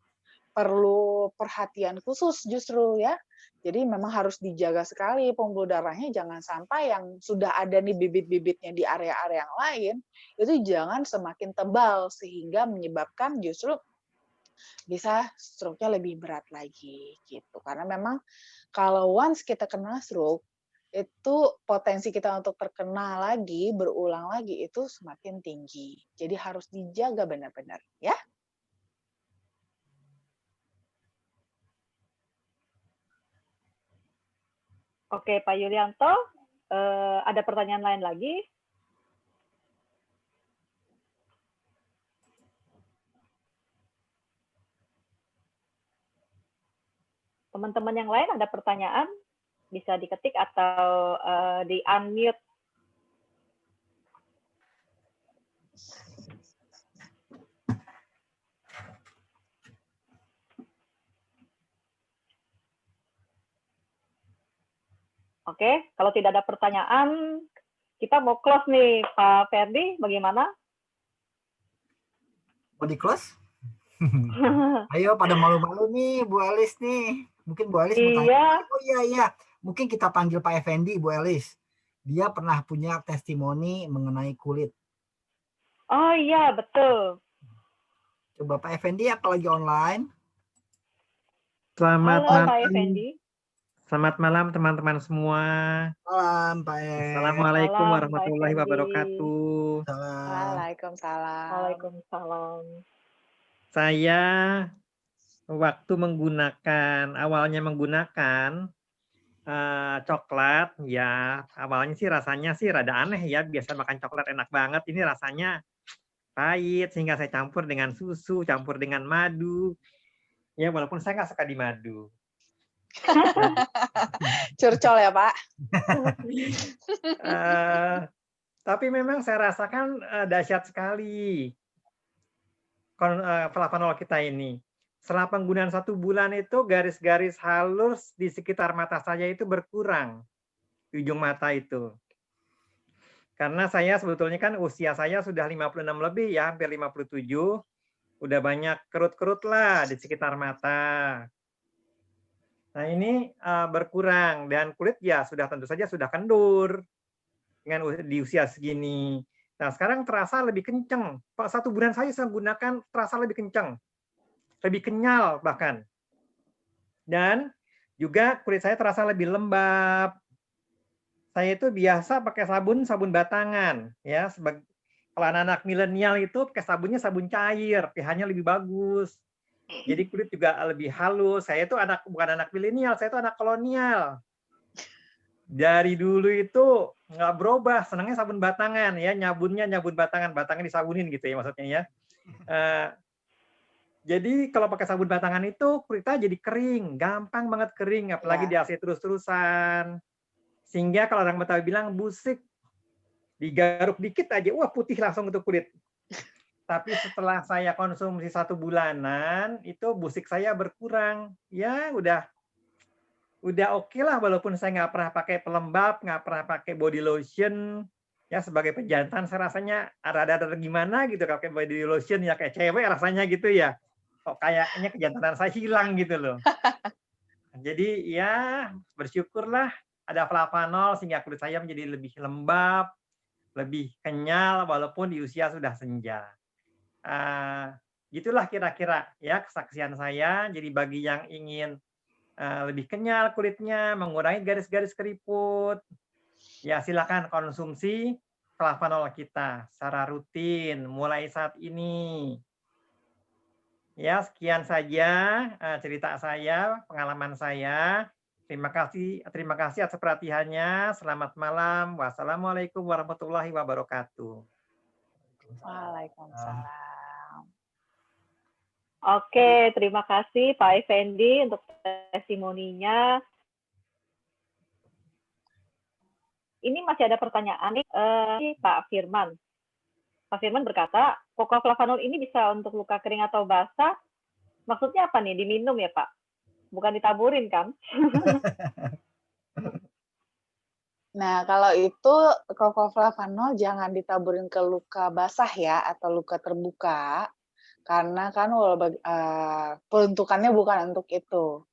Speaker 3: perlu perhatian khusus justru ya. Jadi memang harus dijaga sekali pembuluh darahnya, jangan sampai yang sudah ada nih bibit-bibitnya di area-area yang lain, itu jangan semakin tebal sehingga menyebabkan justru bisa stroke-nya lebih berat lagi gitu. Karena memang kalau once kita kena stroke, itu potensi kita untuk terkena lagi, berulang lagi itu semakin tinggi. Jadi harus dijaga benar-benar ya.
Speaker 1: Oke, Pak Yulianto, ada pertanyaan lain lagi? Teman-teman yang lain ada pertanyaan? Bisa diketik atau di-unmute. Oke, kalau tidak ada pertanyaan, kita mau close nih, Pak Ferdi, bagaimana?
Speaker 2: Mau di close? Ayo pada malu-malu nih Bu Elis nih. Mungkin Bu Elis mau tanya. Oh iya. Mungkin kita panggil Pak Effendi, Bu Elis. Dia pernah punya testimoni mengenai kulit.
Speaker 1: Oh iya, betul.
Speaker 2: Coba Pak Effendi apalagi online.
Speaker 4: Selamat
Speaker 1: Halo,
Speaker 4: malam.
Speaker 1: Pak Effendi.
Speaker 4: Selamat malam teman-teman semua.
Speaker 2: Salam Pak
Speaker 4: Assalamualaikum
Speaker 1: Malam,
Speaker 4: warahmatullahi
Speaker 1: Pak Effendi.
Speaker 4: wabarakatuh.
Speaker 2: Salam.
Speaker 3: Waalaikumsalam.
Speaker 1: Waalaikumsalam.
Speaker 4: Saya awalnya menggunakan coklat, ya awalnya sih rasanya sih rada aneh ya, biasa makan coklat enak banget, ini rasanya pahit sehingga saya campur dengan susu, campur dengan madu. Ya walaupun saya nggak suka di madu.
Speaker 3: Curcol ya Pak.
Speaker 4: Tapi memang saya rasakan dahsyat sekali flavanol kita ini. Setelah penggunaan 1 bulan itu garis-garis halus di sekitar mata saya itu berkurang, di ujung mata itu. Karena saya sebetulnya kan usia saya sudah 56 lebih ya, hampir 57. Udah banyak kerut-kerut lah di sekitar mata. Nah ini berkurang dan kulit ya sudah tentu saja sudah kendur dengan di usia segini. Nah sekarang terasa lebih kenceng. 1 bulan saya gunakan terasa lebih kenceng, lebih kenyal bahkan. Dan Juga kulit saya terasa lebih lembab. Saya itu biasa pakai sabun batangan, ya. Kalau anak-anak milenial itu pakai sabunnya sabun cair, pH-nya lebih bagus. Jadi kulit juga lebih halus. Saya itu bukan anak milenial, saya itu anak kolonial. Dari dulu itu nggak berubah, senangnya sabun batangan, ya. Nyabunnya nyabun batangan disabunin gitu ya maksudnya ya. Jadi kalau pakai sabun batangan itu kulitnya jadi kering, gampang banget kering, apalagi di AC terus-terusan. Sehingga kalau orang Betawi bilang busik, digaruk dikit aja, wah putih langsung untuk kulit. Tapi setelah saya konsumsi 1 bulanan, itu busik saya berkurang. Ya udah oke lah, walaupun saya nggak pernah pakai pelembab, nggak pernah pakai body lotion. Ya sebagai pejantan saya rasanya ada gimana gitu kalau pakai body lotion, ya kayak cewek rasanya gitu ya. Kok kayaknya kejantanan saya hilang gitu loh. Jadi ya bersyukurlah ada flavanol sehingga kulit saya menjadi lebih lembab, lebih kenyal walaupun di usia sudah senja. Gitulah kira-kira ya kesaksian saya. Jadi bagi yang ingin lebih kenyal kulitnya, mengurangi garis-garis keriput, ya silakan konsumsi flavanol kita secara rutin mulai saat ini. Ya, sekian saja cerita saya, pengalaman saya. Terima kasih atas perhatiannya. Selamat malam. Wassalamualaikum warahmatullahi wabarakatuh.
Speaker 3: Waalaikumsalam.
Speaker 1: Oke, terima kasih Pak Effendi untuk testimoninya. Ini masih ada pertanyaan nih, Pak Firman. Pak Firman berkata, Flavanol ini bisa untuk luka kering atau basah. Maksudnya apa nih? Diminum ya, Pak? Bukan ditaburin kan?
Speaker 3: Nah, kalau itu Flavanol jangan ditaburin ke luka basah ya, atau luka terbuka. Karena kan peruntukannya bukan untuk itu.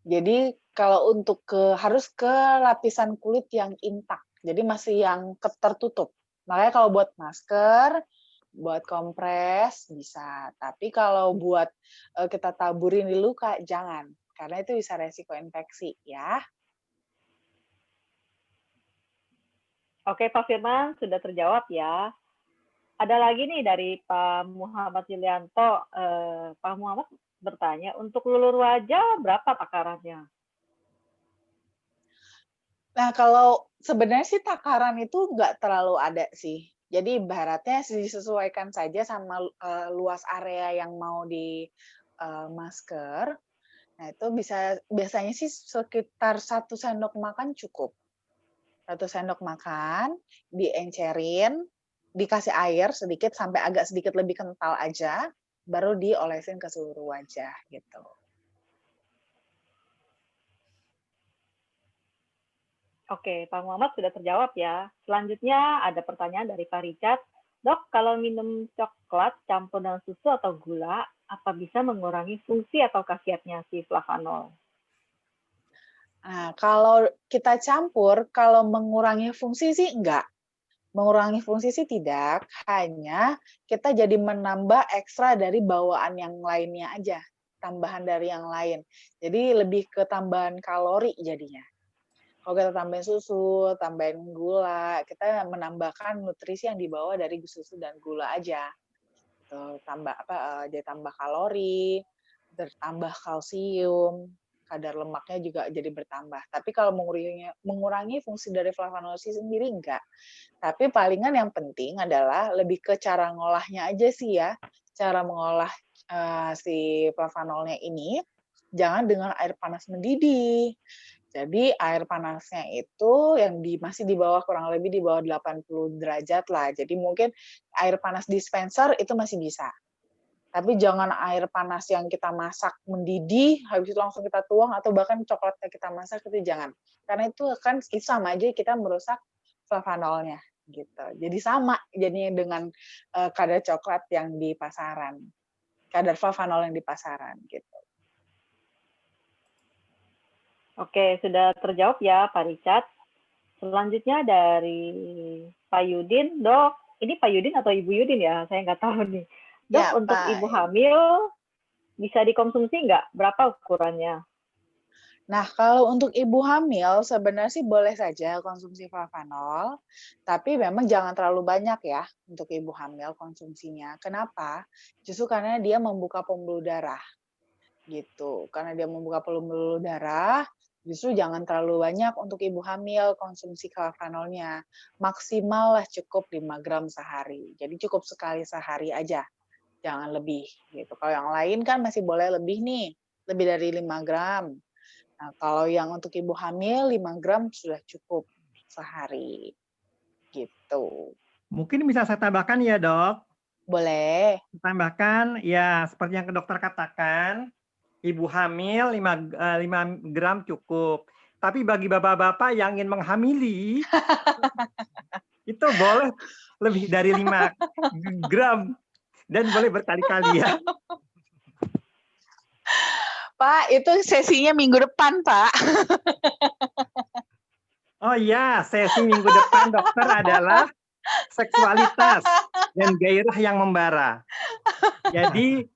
Speaker 3: Jadi kalau untuk harus ke lapisan kulit yang intak. Jadi masih yang tertutup. Makanya kalau buat masker, buat kompres bisa. Tapi kalau buat kita taburin di luka jangan, karena itu bisa resiko infeksi ya.
Speaker 1: Oke, Pak Firman sudah terjawab ya. Ada lagi nih dari Pak Muhammad Yulianto. Pak Muhammad bertanya, untuk lulur wajah berapa takarannya?
Speaker 3: Nah, kalau sebenarnya sih takaran itu nggak terlalu ada sih. Jadi ibaratnya disesuaikan saja sama luas area yang mau di masker. Nah, itu biasanya sih sekitar 1 sendok makan cukup. 1 sendok makan, diencerin, dikasih air sedikit sampai agak sedikit lebih kental aja, baru diolesin ke seluruh wajah gitu.
Speaker 1: Oke, Pak Muhammad sudah terjawab ya. Selanjutnya ada pertanyaan dari Pak Richard. Dok, kalau minum coklat campur dengan susu atau gula, apa bisa mengurangi fungsi atau khasiatnya si flavanol?
Speaker 3: Nah, kalau kita campur, kalau mengurangi fungsi sih enggak. Mengurangi fungsi sih tidak, hanya kita jadi menambah ekstra dari bawaan yang lainnya aja, tambahan dari yang lain. Jadi lebih ke tambahan kalori jadinya. Kalau kita tambahin susu, tambahin gula, kita menambahkan nutrisi yang dibawa dari susu dan gula aja. Jadi tambah kalori, bertambah kalsium, kadar lemaknya juga jadi bertambah. Tapi kalau mengurangi fungsi dari flavanol sendiri enggak. Tapi palingan yang penting adalah lebih ke cara ngolahnya aja sih ya. Cara mengolah si flavanolnya ini jangan dengan air panas mendidih. Jadi air panasnya itu yang masih di bawah, kurang lebih di bawah 80 derajat lah. Jadi mungkin air panas dispenser itu masih bisa. Tapi jangan air panas yang kita masak mendidih, habis itu langsung kita tuang, atau bahkan coklatnya kita masak, itu jangan. Karena itu kan sama aja kita merusak flavanolnya. Gitu. Jadi sama jadinya dengan kadar coklat yang di pasaran. Kadar flavanol yang di pasaran. Gitu.
Speaker 1: Oke, sudah terjawab ya Pak Richard. Selanjutnya dari Pak Yudin. Dok, ini Pak Yudin atau Ibu Yudin ya? Saya nggak tahu nih. Dok,
Speaker 3: ya,
Speaker 1: untuk
Speaker 3: Pak.
Speaker 1: ibu hamil bisa dikonsumsi nggak? Berapa ukurannya?
Speaker 3: Nah, kalau untuk ibu hamil sebenarnya sih boleh saja konsumsi flavanol, tapi memang jangan terlalu banyak ya untuk ibu hamil konsumsinya. Kenapa? Justru karena dia membuka pembuluh darah gitu. Karena dia membuka pembuluh darah, justru jangan terlalu banyak untuk ibu hamil konsumsi flavanolnya. Maksimal lah cukup 5 gram sehari. Jadi cukup sekali sehari aja, jangan lebih gitu. Kalau yang lain kan masih boleh lebih nih, lebih dari 5 gram. Nah, kalau yang untuk ibu hamil 5 gram sudah cukup sehari. Gitu.
Speaker 4: Mungkin bisa saya tambahkan ya, Dok.
Speaker 3: Boleh.
Speaker 4: Tambahkan ya seperti yang dokter katakan, ibu hamil 5 gram cukup. Tapi bagi bapak-bapak yang ingin menghamili, itu boleh lebih dari 5 gram dan boleh berkali-kali ya.
Speaker 3: Pak, itu sesinya minggu depan, Pak.
Speaker 4: Oh iya, sesi minggu depan dokter adalah seksualitas dan gairah yang membara. Jadi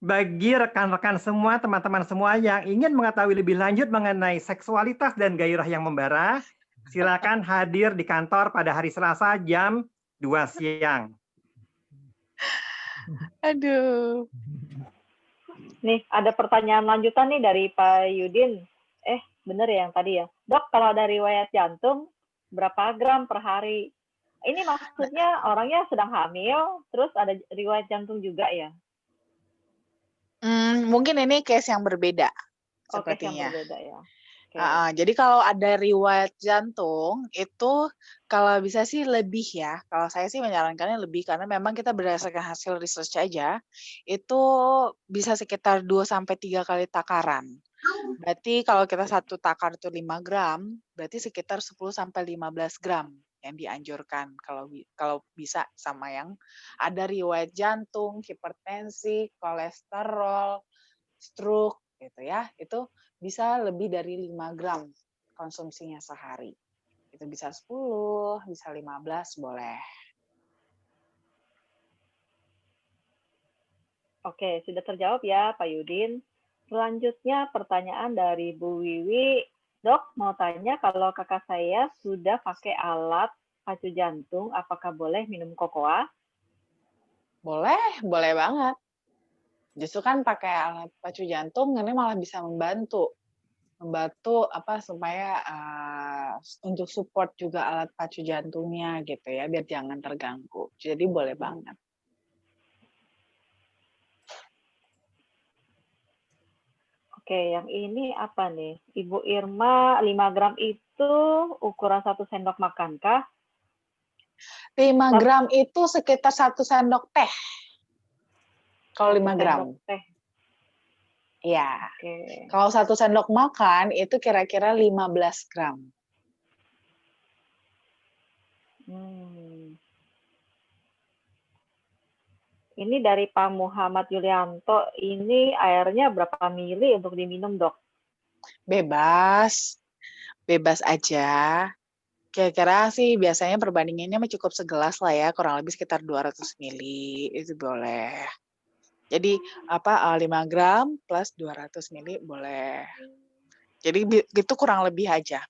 Speaker 4: bagi rekan-rekan semua, teman-teman semua yang ingin mengetahui lebih lanjut mengenai seksualitas dan gairah yang membara, silakan hadir di kantor pada hari Selasa jam 2 siang.
Speaker 3: Aduh.
Speaker 1: Nih, ada pertanyaan lanjutan nih dari Pak Yudin. Bener ya yang tadi ya. Dok, kalau ada riwayat jantung, berapa gram per hari? Ini maksudnya orangnya sedang hamil, terus ada riwayat jantung juga ya?
Speaker 3: Mungkin ini case yang berbeda.
Speaker 1: Oke,
Speaker 3: Sepertinya.
Speaker 1: yang berbeda ya.
Speaker 3: Jadi kalau ada riwayat jantung itu kalau bisa sih lebih ya. Kalau saya sih menyarankannya lebih karena memang kita berdasarkan hasil research aja itu bisa sekitar 2-3 kali takaran. Berarti kalau kita satu takar itu 5 gram, berarti sekitar 10-15 gram yang dianjurkan kalau bisa sama yang ada riwayat jantung, hipertensi, kolesterol, stroke gitu ya. Itu bisa lebih dari 5 gram konsumsinya sehari. Itu bisa 10, bisa 15 boleh.
Speaker 1: Oke, sudah terjawab ya Pak Yudin. Selanjutnya pertanyaan dari Bu Wiwi. Dok, mau tanya kalau kakak saya sudah pakai alat pacu jantung, apakah boleh minum kokoa?
Speaker 3: Boleh, boleh banget. Justru kan pakai alat pacu jantung ini malah bisa membantu supaya untuk support juga alat pacu jantungnya gitu ya biar jangan terganggu. Jadi boleh banget.
Speaker 1: Oke, yang ini apa nih? Ibu Irma 5 gram itu ukuran 1 sendok makankah?
Speaker 3: 5 gram itu sekitar 1 sendok teh. Kalau 5 gram.
Speaker 1: Teh.
Speaker 3: Iya. Kalau 1 sendok makan itu kira-kira 15 gram.
Speaker 1: Ini dari Pak Muhammad Yulianto, ini airnya berapa mili untuk diminum, Dok?
Speaker 3: Bebas. Bebas aja. Kira-kira sih biasanya perbandingannya cukup segelas lah ya, kurang lebih sekitar 200 mili, itu boleh. Jadi 5 gram plus 200 mili boleh. Jadi itu kurang lebih aja.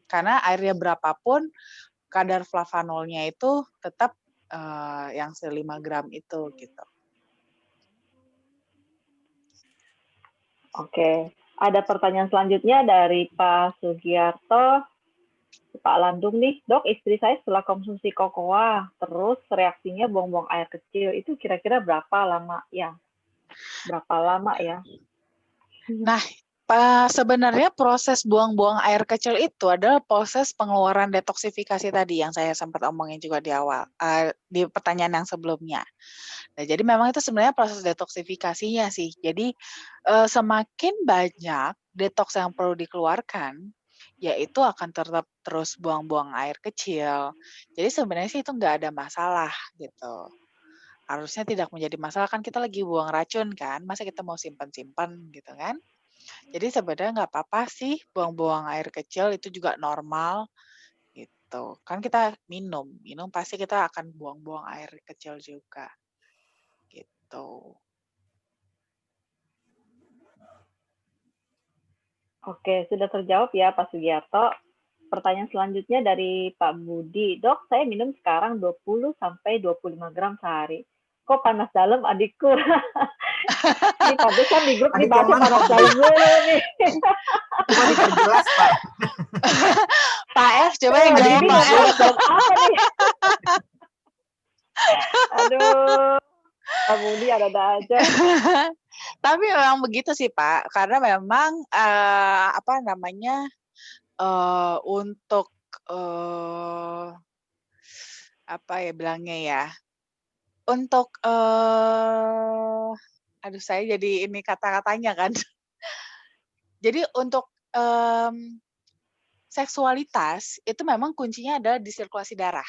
Speaker 3: Karena airnya berapapun, kadar flavanolnya itu tetap yang 5 gram itu gitu.
Speaker 1: Oke, ada pertanyaan selanjutnya dari Pak Sugiarto. Pak Landung nih, Dok, istri saya setelah konsumsi kokoa, terus reaksinya buang-buang air kecil, itu kira-kira berapa lama ya? Berapa lama ya?
Speaker 3: Nah, sebenarnya proses buang-buang air kecil itu adalah proses pengeluaran detoksifikasi tadi yang saya sempat omongin juga di awal, di pertanyaan yang sebelumnya. Nah, jadi memang itu sebenarnya proses detoksifikasinya sih. Jadi semakin banyak detoks yang perlu dikeluarkan, yaitu akan tetap terus buang-buang air kecil. Jadi sebenarnya sih itu nggak ada masalah gitu. Harusnya tidak menjadi masalah, kan kita lagi buang racun kan, masa kita mau simpan-simpan gitu kan. Jadi sebenarnya nggak apa-apa sih buang-buang air kecil, itu juga normal gitu. Kan kita minum pasti kita akan buang-buang air kecil juga gitu.
Speaker 1: Oke, sudah terjawab ya Pak Sugiarto. Pertanyaan selanjutnya dari Pak Budi. Dok, saya minum sekarang 20 sampai 25 gram sehari. Kok panas dalam adikku? Ini pantesan di grup nih
Speaker 2: Adik yang
Speaker 1: bahasnya
Speaker 2: mana,
Speaker 1: panas
Speaker 2: Pak Budi?
Speaker 1: dalam dulu nih.
Speaker 2: Coba diperjelas, Pak.
Speaker 3: Pak F, coba yang
Speaker 1: Adik
Speaker 3: jawab
Speaker 1: ini
Speaker 3: Pak
Speaker 1: panas
Speaker 3: F.
Speaker 1: dalam apa nih? Aduh, Pak Budi ada-ada aja.
Speaker 3: Tapi memang begitu sih Pak, karena memang apa namanya untuk apa ya bilangnya ya, untuk aduh saya jadi ini kata-katanya kan. Jadi untuk seksualitas itu memang kuncinya adalah di sirkulasi darah.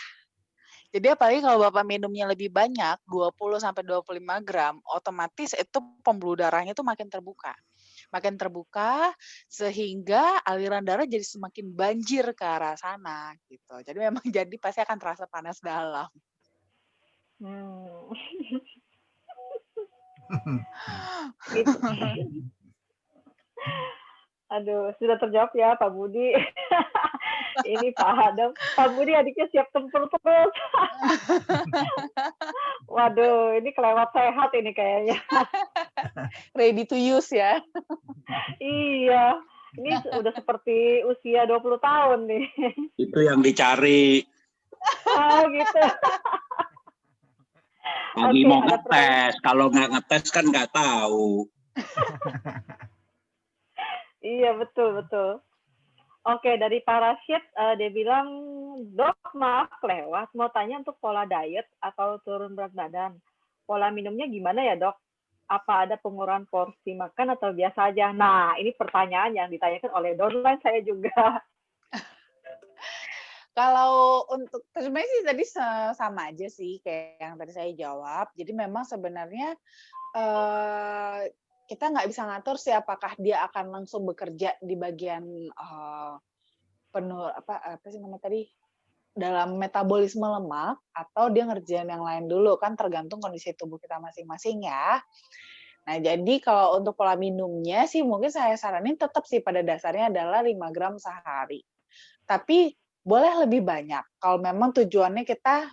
Speaker 3: Jadi apalagi kalau Bapak minumnya lebih banyak, 20 sampai 25 gram, otomatis itu pembuluh darahnya itu makin terbuka. Makin terbuka sehingga aliran darah jadi semakin banjir ke arah sana gitu. Jadi memang jadi pasti akan terasa panas dalam.
Speaker 1: Gitu. Aduh, sudah terjawab ya Pak Budi. Ini Pak Adam. Pak Budi adiknya siap tempur terus. Waduh, ini kelewat sehat ini kayaknya.
Speaker 3: Ready to use ya.
Speaker 1: Iya, ini udah seperti usia 20 tahun nih.
Speaker 5: Itu yang dicari.
Speaker 1: Oh gitu.
Speaker 5: Lagi
Speaker 1: Oke,
Speaker 5: mau
Speaker 1: ada
Speaker 5: ngetes. Kalau nggak ngetes kan nggak tahu.
Speaker 1: Iya, betul. Oke, dari Pak Rashid, dia bilang, Dok, maaf kelewat, mau tanya untuk pola diet atau turun berat badan. Pola minumnya gimana ya, Dok? Apa ada pengurangan porsi makan atau biasa aja? Nah, ini pertanyaan yang ditanyakan oleh downline saya juga.
Speaker 3: Kalau untuk sebenarnya sih tadi sama aja sih kayak yang tadi saya jawab. Jadi memang sebenarnya kita nggak bisa ngatur sih apakah dia akan langsung bekerja di bagian penuh apa sih nama tadi dalam metabolisme lemak atau dia ngerjain yang lain dulu, kan tergantung kondisi tubuh kita masing-masing ya. Nah, jadi kalau untuk pola minumnya sih mungkin saya saranin tetap sih pada dasarnya adalah 5 gram sehari. Tapi boleh lebih banyak kalau memang tujuannya kita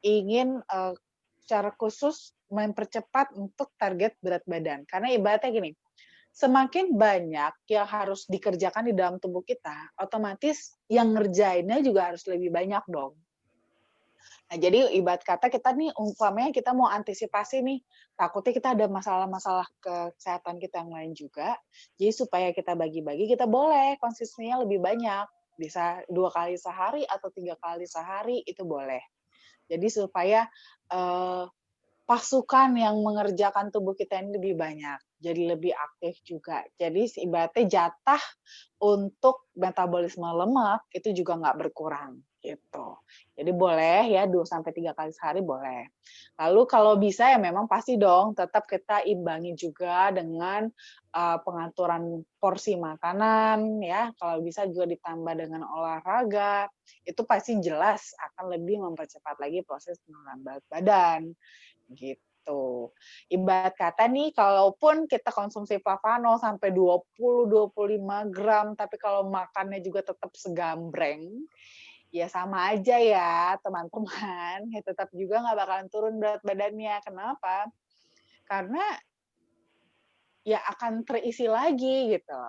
Speaker 3: ingin secara khusus mempercepat untuk target berat badan. Karena ibaratnya gini, semakin banyak yang harus dikerjakan di dalam tubuh kita, otomatis yang ngerjainnya juga harus lebih banyak dong. Nah, jadi ibarat kata kita nih, umpamanya kita mau antisipasi nih, takutnya kita ada masalah-masalah kesehatan kita yang lain juga, jadi supaya kita bagi-bagi, kita boleh konsistensinya lebih banyak, bisa 2 kali sehari atau 3 kali sehari, itu boleh. Jadi supaya pasukan yang mengerjakan tubuh kita ini lebih banyak, jadi lebih aktif juga. Jadi ibaratnya jatah untuk metabolisme lemak itu juga nggak berkurang gitu. Jadi boleh ya 2-3 kali sehari boleh. Lalu kalau bisa ya memang pasti dong tetap kita imbangi juga dengan pengaturan porsi makanan ya. Kalau bisa juga ditambah dengan olahraga, itu pasti jelas akan lebih mempercepat lagi proses penurunan berat badan gitu. Ibarat kata nih, kalaupun kita konsumsi flavanol sampai 20-25 gram, tapi kalau makannya juga tetap segambreng, ya sama aja ya teman-teman. Ya tetap juga nggak bakalan turun berat badannya. Kenapa? Karena ya akan terisi lagi gitu.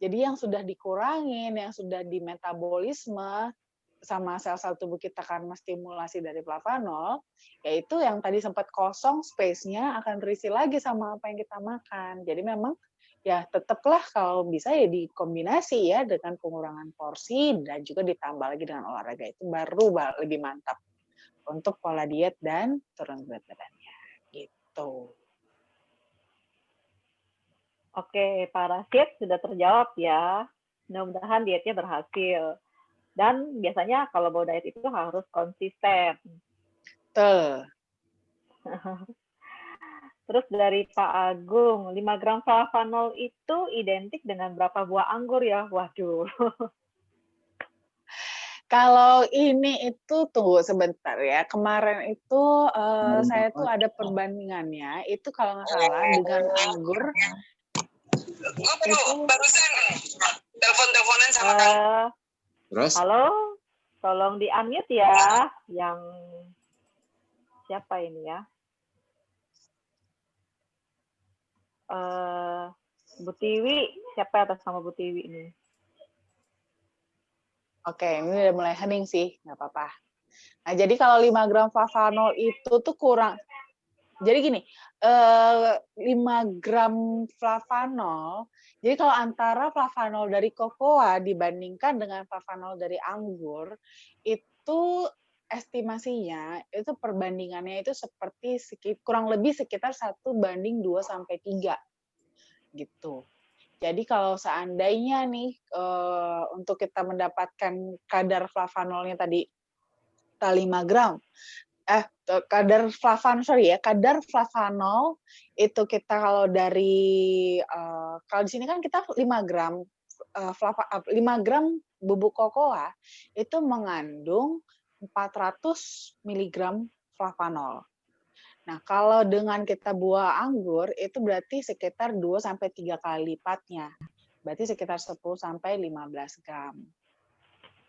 Speaker 3: Jadi yang sudah dikurangin, yang sudah di metabolisme, sama sel-sel tubuh kita karena stimulasi dari flavanol, yaitu yang tadi sempat kosong space-nya akan terisi lagi sama apa yang kita makan. Jadi memang ya tetaplah kalau bisa ya dikombinasi ya dengan pengurangan porsi dan juga ditambah lagi dengan olahraga, itu baru lebih mantap untuk pola diet dan turun berat badannya gitu.
Speaker 1: Oke, Pak Rashid sudah terjawab ya. Mudah-mudahan dietnya berhasil. Dan biasanya kalau mau diet itu harus konsisten.
Speaker 3: Betul.
Speaker 1: Terus dari Pak Agung, 5 gram flavanol itu identik dengan berapa buah anggur ya? Waduh.
Speaker 3: Kalau ini itu tunggu sebentar ya. Kemarin itu saya tuh ada perbandingannya. Itu kalau nggak salah dengan anggur Gue barusan telepon-teleponan sama kalian.
Speaker 5: Terus?
Speaker 1: Halo, tolong di-unmute ya, yang siapa ini ya? Bu Tiwi, siapa atas nama Bu Tiwi ini?
Speaker 3: Oke, ini udah mulai hening sih, nggak apa-apa. Nah, jadi kalau 5 gram flavanol itu tuh kurang. Jadi gini, 5 gram flavanol, jadi kalau antara flavanol dari kokoa dibandingkan dengan flavanol dari anggur, itu estimasinya, itu perbandingannya itu seperti kurang lebih sekitar 1:2-3 gitu. Jadi kalau seandainya nih untuk kita mendapatkan kadar flavanolnya tadi 5 gram, kadar flavanol itu kita kalau dari kalau di sini kan kita 5 gram 5 gram bubuk kokoa itu mengandung 400 mg flavanol. Nah, kalau dengan kita buah anggur itu berarti sekitar 2-3 kali lipatnya. Berarti sekitar 10-15 gram.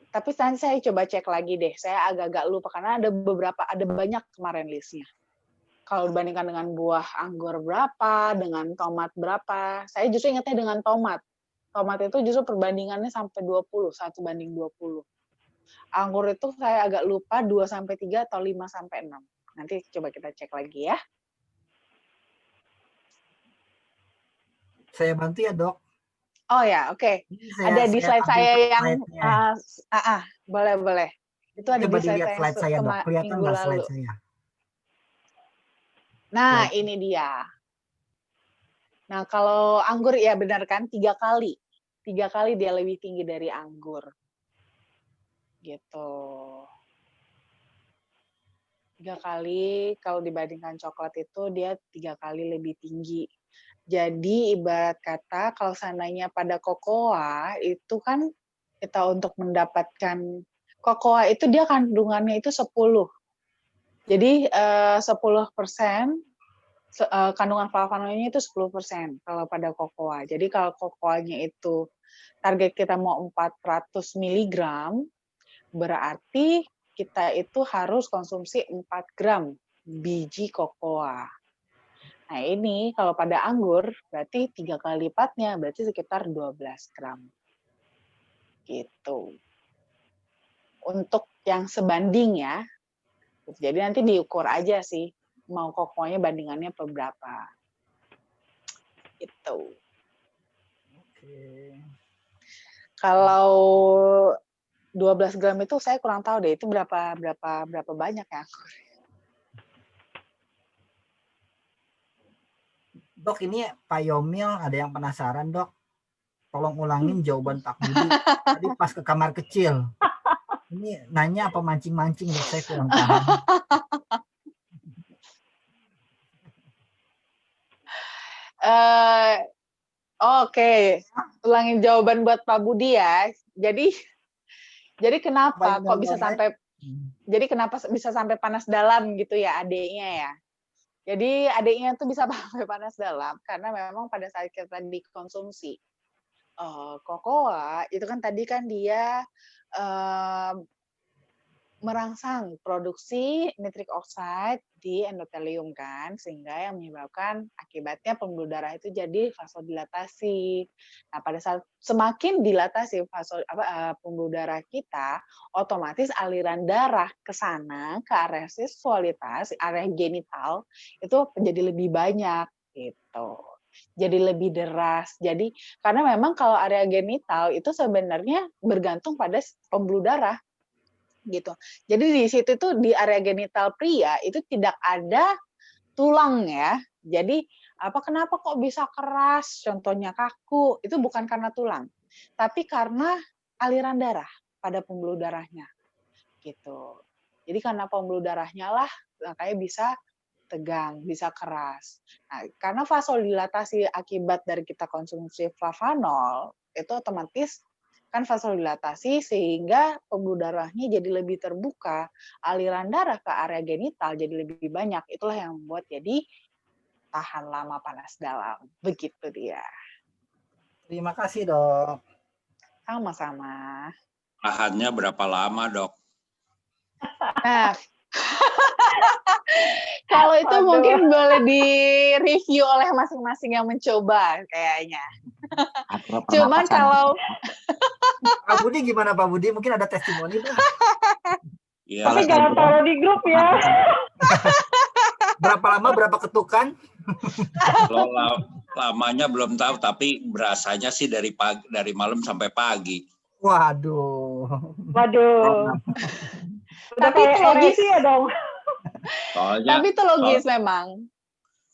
Speaker 3: Tapi nanti saya coba cek lagi deh. Saya agak-agak lupa karena ada banyak kemarin listnya. Kalau dibandingkan dengan buah anggur berapa, dengan tomat berapa. Saya justru ingatnya dengan tomat. Tomat itu justru perbandingannya sampai 20, 1:20. Anggur itu saya agak lupa 2-3 atau 5-6. Nanti coba kita cek lagi ya.
Speaker 2: Saya bantu ya, Dok.
Speaker 3: Oh ya, oke. Ada di slide saya yang boleh. Itu ada di slide saya,
Speaker 2: Dok. Kelihatan
Speaker 3: minggu
Speaker 2: nggak
Speaker 3: lalu.
Speaker 2: slide saya?
Speaker 3: Nah, ini dia. Nah, kalau anggur ya benar kan 3 kali. 3 kali dia lebih tinggi dari anggur. Gitu. 3 kali kalau dibandingkan coklat itu dia 3 kali lebih tinggi. Jadi ibarat kata kalau seandainya pada kokoa itu kan kita untuk mendapatkan kokoa itu dia kandungannya itu 10. Jadi 10% kandungan flavanolnya itu 10% kalau pada kokoa. Jadi kalau kokoanya itu target kita mau 400 mg, berarti kita itu harus konsumsi 4 gram biji kokoa. Nah ini kalau pada anggur berarti 3 kali lipatnya, berarti sekitar 12 gram. Gitu. Untuk yang sebanding ya. Jadi nanti diukur aja sih mau kokoanya bandingannya berapa. Gitu.
Speaker 2: Oke.
Speaker 3: Kalau 12 gram itu saya kurang tahu deh itu berapa banyak ya.
Speaker 2: Dok, ini Pak Yomil ada yang penasaran, Dok. Tolong ulangin jawaban Pak Budi tadi pas ke kamar kecil. Ini nanya apa mancing-mancing, Dok, saya kurang paham.
Speaker 3: Oke. Ulangin jawaban buat Pak Budi ya. Jadi kenapa kok bisa sampai kenapa bisa sampai panas dalam gitu ya adiknya ya. Jadi adiknya tuh bisa sampai panas dalam karena memang pada saat kita dikonsumsi kokoa itu kan tadi kan dia merangsang produksi nitric oxide di endotelium kan, sehingga yang menyebabkan akibatnya pembuluh darah itu jadi vasodilatasi. Nah, pada saat semakin dilatasi pembuluh darah kita, otomatis aliran darah ke sana, ke area seksualitas, area genital itu menjadi lebih banyak gitu. Jadi lebih deras. Jadi karena memang kalau area genital itu sebenarnya bergantung pada pembuluh darah gitu. Jadi di situ tuh di area genital pria itu tidak ada tulang ya. Jadi kenapa kok bisa keras? Contohnya kaku, itu bukan karena tulang, tapi karena aliran darah pada pembuluh darahnya. Gitu. Jadi karena pembuluh darahnya lah makanya bisa tegang, bisa keras. Nah, karena vasodilatasi akibat dari kita konsumsi flavanol itu otomatis kan vasodilatasi sehingga pembuluh darahnya jadi lebih terbuka, aliran darah ke area genital jadi lebih banyak. Itulah yang membuat jadi tahan lama panas dalam. Begitu dia.
Speaker 2: Terima kasih, Dok.
Speaker 3: Sama-sama.
Speaker 5: Tahannya berapa lama, Dok?
Speaker 3: Nah, kalau itu
Speaker 1: Aduh.
Speaker 3: mungkin boleh di-review oleh masing-masing yang mencoba kayaknya. Cuman kalau
Speaker 2: Pak Budi gimana Pak Budi? Mungkin ada testimoni Pak?
Speaker 5: Iya.
Speaker 1: Tapi jangan taruh di grup ya.
Speaker 2: Berapa lama, berapa ketukan?
Speaker 5: Kalau lamanya belum tahu, tapi berasanya sih dari malam sampai pagi.
Speaker 2: Waduh.
Speaker 1: Waduh. Udah
Speaker 3: Tapi
Speaker 1: kayak
Speaker 3: itu logis
Speaker 1: ereksi ya dong.
Speaker 3: Tapi itu logis memang.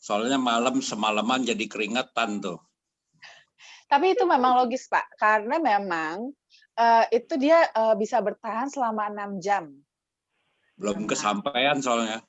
Speaker 5: Soalnya malam semalaman jadi keringetan tuh.
Speaker 3: Tapi itu memang logis, Pak. Karena memang itu dia bisa bertahan selama 6 jam.
Speaker 5: Belum kesampaian soalnya.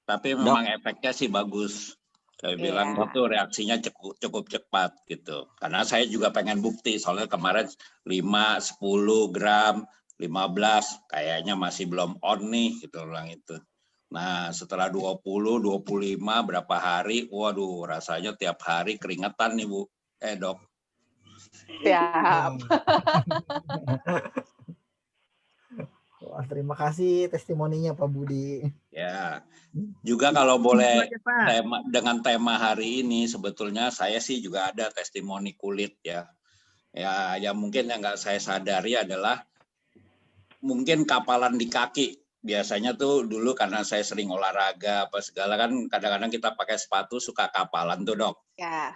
Speaker 5: Tapi memang efeknya sih bagus. Saya bilang itu reaksinya cukup cepat gitu. Karena saya juga pengen bukti. Soalnya kemarin 5, 10 gram, 15 kayaknya masih belum on nih gitu bilang itu. Nah, setelah 20, 25 berapa hari, waduh rasanya tiap hari keringetan nih Bu. Dok.
Speaker 3: Siap.
Speaker 2: Wah, terima kasih testimoninya Pak Budi.
Speaker 5: Ya, juga kalau boleh dengan tema hari ini sebetulnya saya sih juga ada testimoni kulit ya. Ya, yang mungkin yang nggak saya sadari adalah mungkin kapalan di kaki. Biasanya tuh dulu karena saya sering olahraga apa segala kan kadang-kadang kita pakai sepatu suka kapalan tuh Dok.
Speaker 3: Ya.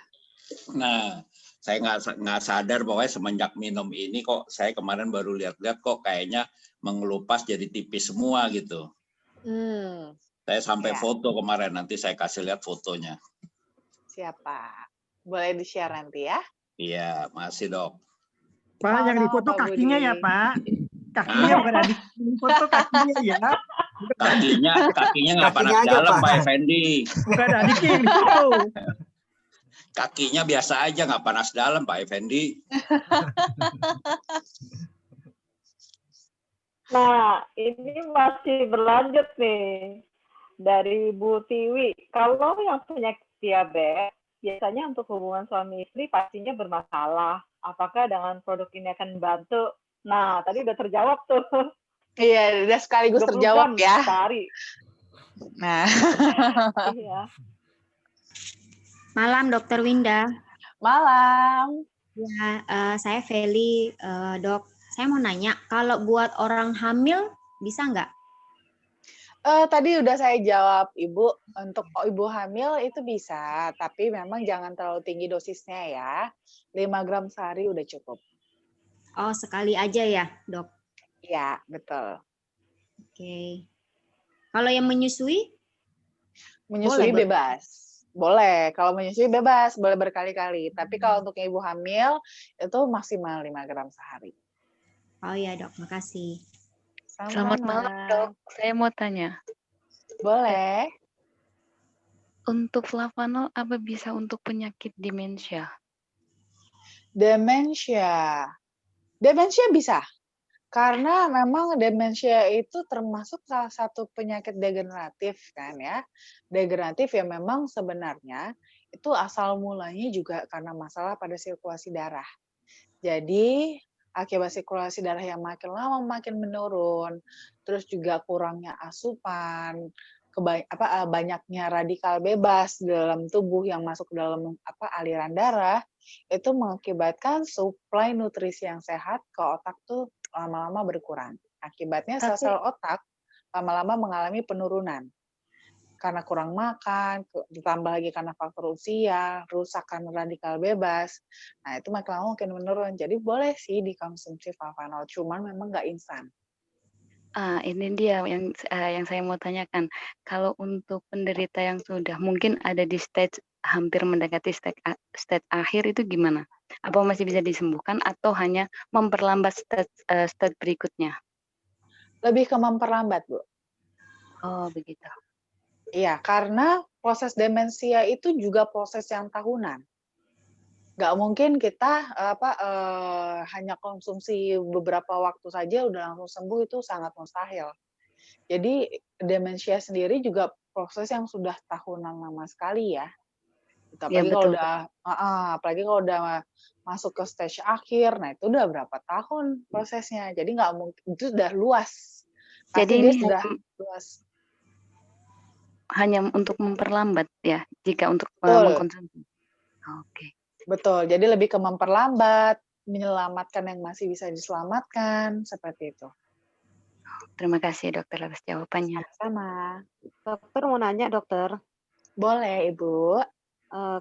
Speaker 5: Nah, saya nggak sadar bahwa semenjak minum ini kok saya kemarin baru lihat-lihat kok kayaknya mengelupas jadi tipis semua gitu. Saya sampai foto kemarin, nanti saya kasih lihat fotonya.
Speaker 3: Siapa? Boleh di-share nanti ya?
Speaker 5: Iya, masih Dok.
Speaker 4: Pak, yang difoto kakinya ya Pak? Kakinya bukan adik, foto kakinya ya.
Speaker 5: Kakinya nggak panas dalam Pak Effendi.
Speaker 4: Bukan adiknya yang difoto.
Speaker 5: Kakinya biasa aja, nggak panas dalam Pak Effendi.
Speaker 1: Nah, ini masih berlanjut nih dari Bu Tiwi. Kalau yang penyakit diabetes, biasanya untuk hubungan suami istri pastinya bermasalah. Apakah dengan produk ini akan membantu? Nah, tadi udah terjawab tuh.
Speaker 3: Iya, udah sekaligus terjawab ya.
Speaker 1: Sehari.
Speaker 3: Nah.
Speaker 1: Iya.
Speaker 6: Malam, Dokter Winda.
Speaker 3: Malam.
Speaker 6: Ya, saya Feli, Dok. Saya mau nanya, kalau buat orang hamil bisa nggak?
Speaker 3: Tadi udah saya jawab, Ibu. Untuk ibu hamil itu bisa, tapi memang jangan terlalu tinggi dosisnya ya. 5 gram sehari udah cukup.
Speaker 6: Oh, sekali aja ya, Dok?
Speaker 3: Iya, betul.
Speaker 6: Oke. Kalau yang menyusui?
Speaker 3: Menyusui bebas. Boleh, kalau menyusui bebas, boleh berkali-kali. Tapi kalau untuk ibu hamil, itu maksimal 5 gram sehari.
Speaker 6: Oh ya Dok, makasih.
Speaker 7: Selamat malam Dok, saya mau tanya.
Speaker 3: Boleh.
Speaker 7: Untuk flavanol apa bisa untuk penyakit demensia?
Speaker 3: Demensia bisa. Karena memang demensia itu termasuk salah satu penyakit degeneratif kan ya. Degeneratif yang memang sebenarnya itu asal mulanya juga karena masalah pada sirkulasi darah. Jadi akibat sirkulasi darah yang makin lama makin menurun, terus juga kurangnya asupan, banyaknya radikal bebas di dalam tubuh yang masuk ke dalam aliran darah, itu mengakibatkan suplai nutrisi yang sehat ke otak tuh lama-lama berkurang. Akibatnya sel-sel otak lama-lama mengalami penurunan. Karena kurang makan, ditambah lagi karena faktor usia, rusak karena radikal bebas. Nah, itu makin lama makin menurun. Jadi boleh sih dikonsumsi flavanol, cuman memang nggak instan.
Speaker 7: Ini dia yang saya mau tanyakan. Kalau untuk penderita yang sudah mungkin ada di stage hampir mendekati stage akhir itu gimana? Apa masih bisa disembuhkan atau hanya memperlambat stage berikutnya?
Speaker 3: Lebih ke memperlambat, Bu.
Speaker 7: Oh, begitu.
Speaker 3: Iya, karena proses demensia itu juga proses yang tahunan. Nggak mungkin kita hanya konsumsi beberapa waktu saja udah langsung sembuh, itu sangat mustahil. Jadi demensia sendiri juga proses yang sudah tahunan lama sekali ya. Gitu.
Speaker 7: Iya,
Speaker 3: Apalagi kalau udah masuk ke stage akhir, nah itu udah berapa tahun prosesnya. Jadi nggak mungkin, itu udah luas. Pasti
Speaker 7: Jadi
Speaker 3: dia
Speaker 7: ini
Speaker 3: sudah luas.
Speaker 7: hanya untuk memperlambat ya, jika untuk
Speaker 3: Betul,
Speaker 7: mengkonsumsi. Oke.
Speaker 3: betul. Jadi lebih ke memperlambat, menyelamatkan yang masih bisa diselamatkan, seperti itu.
Speaker 7: Terima kasih dokter atas jawabannya.
Speaker 3: Sama.
Speaker 8: Dokter mau nanya dokter.
Speaker 3: Boleh Ibu.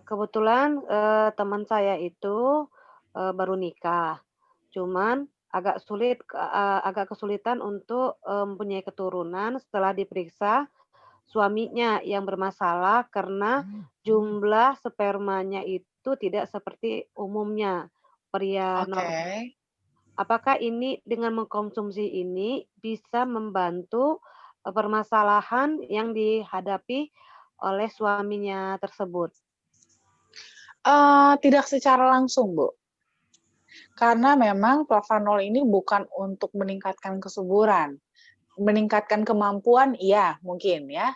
Speaker 8: Kebetulan teman saya itu baru nikah, cuman agak kesulitan untuk mempunyai keturunan setelah diperiksa suaminya yang bermasalah karena jumlah spermanya itu tidak seperti umumnya pria
Speaker 3: Oke.
Speaker 8: normal. Apakah ini dengan mengkonsumsi ini bisa membantu permasalahan yang dihadapi oleh suaminya tersebut?
Speaker 3: Tidak secara langsung, Bu. Karena memang flavanol ini bukan untuk meningkatkan kesuburan. Meningkatkan kemampuan, iya mungkin ya.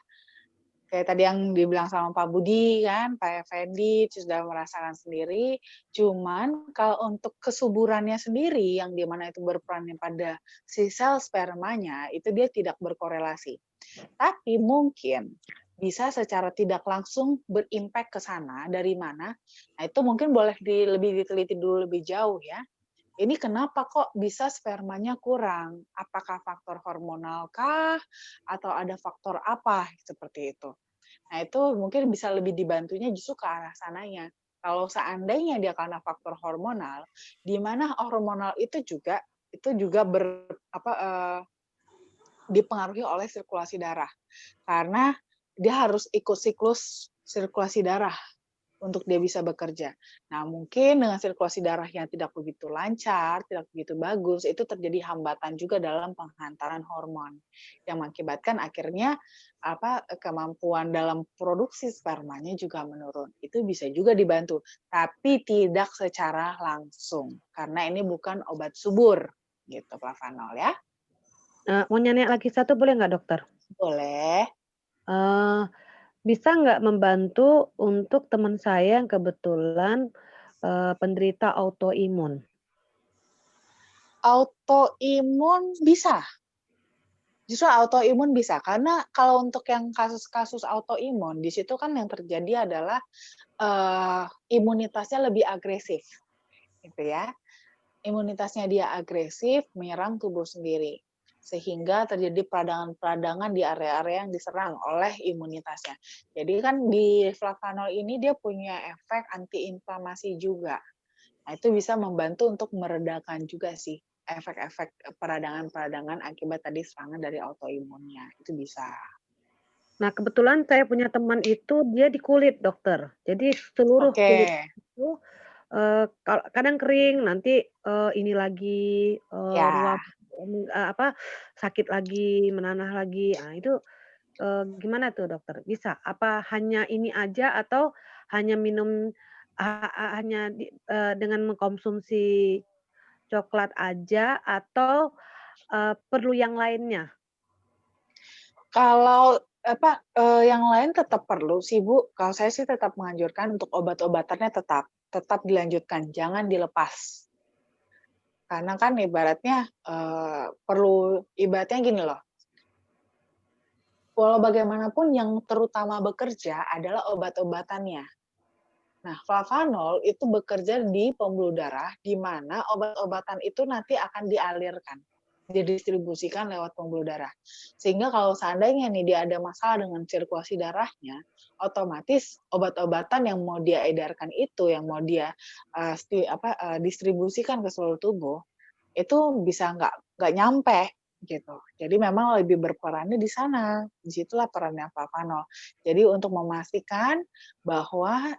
Speaker 3: Kayak tadi yang dibilang sama Pak Budi kan, Pak Effendi sudah merasakan sendiri. Cuman kalau untuk kesuburannya sendiri, yang dimana itu berperan pada si sel spermanya, itu dia tidak berkorelasi. Tapi mungkin bisa secara tidak langsung berimpact ke sana. Dari mana? Nah itu mungkin boleh lebih diteliti dulu lebih jauh ya. Ini kenapa kok bisa spermanya kurang? Apakah faktor hormonal kah? Atau ada faktor apa? Seperti itu. Nah itu mungkin bisa lebih dibantunya justru ke arah sananya. Kalau seandainya dia karena faktor hormonal, di mana hormonal itu juga dipengaruhi oleh sirkulasi darah. Karena dia harus ikut siklus sirkulasi darah untuk dia bisa bekerja. Nah, mungkin dengan sirkulasi darah yang tidak begitu lancar, tidak begitu bagus, itu terjadi hambatan juga dalam penghantaran hormon yang mengakibatkan akhirnya kemampuan dalam produksi spermanya juga menurun. Itu bisa juga dibantu, tapi tidak secara langsung karena ini bukan obat subur gitu, flavanol ya.
Speaker 8: Mau nanya lagi satu boleh nggak dokter?
Speaker 3: Boleh.
Speaker 8: Bisa nggak membantu untuk teman saya yang kebetulan penderita autoimun?
Speaker 3: Autoimun bisa. Justru autoimun bisa, karena kalau untuk yang kasus-kasus autoimun, di situ kan yang terjadi adalah imunitasnya lebih agresif, gitu ya. Imunitasnya dia agresif, menyerang tubuh sendiri. Sehingga terjadi peradangan-peradangan di area-area yang diserang oleh imunitasnya. Jadi kan di flavanol ini dia punya efek antiinflamasi juga. Nah, itu bisa membantu untuk meredakan juga sih efek-efek peradangan-peradangan akibat tadi serangan dari autoimunnya. Itu bisa.
Speaker 8: Nah, kebetulan saya punya teman itu dia di kulit, dokter. Jadi seluruh kulit itu kadang kering, nanti ini lagi ruam sakit lagi, menanah lagi. Nah, itu gimana tuh, dokter? Bisa? Apa hanya ini aja atau hanya minum hanya dengan mengkonsumsi coklat aja atau perlu yang lainnya?
Speaker 3: Kalau yang lain tetap perlu sih Bu. Kalau saya sih tetap menganjurkan untuk obat-obatannya tetap dilanjutkan, jangan dilepas. Karena kan ibaratnya ibaratnya gini loh. Walau bagaimanapun yang terutama bekerja adalah obat-obatannya. Nah, flavanol itu bekerja di pembuluh darah, di mana obat-obatan itu nanti akan dialirkan, didistribusikan lewat pembuluh darah. Sehingga kalau seandainya nih dia ada masalah dengan sirkulasi darahnya, otomatis obat-obatan yang mau dia edarkan itu, yang mau dia distribusikan ke seluruh tubuh, itu bisa nggak nyampe gitu. Jadi memang lebih berperannya di sana. Disitulah perannya flavanol. Jadi untuk memastikan bahwa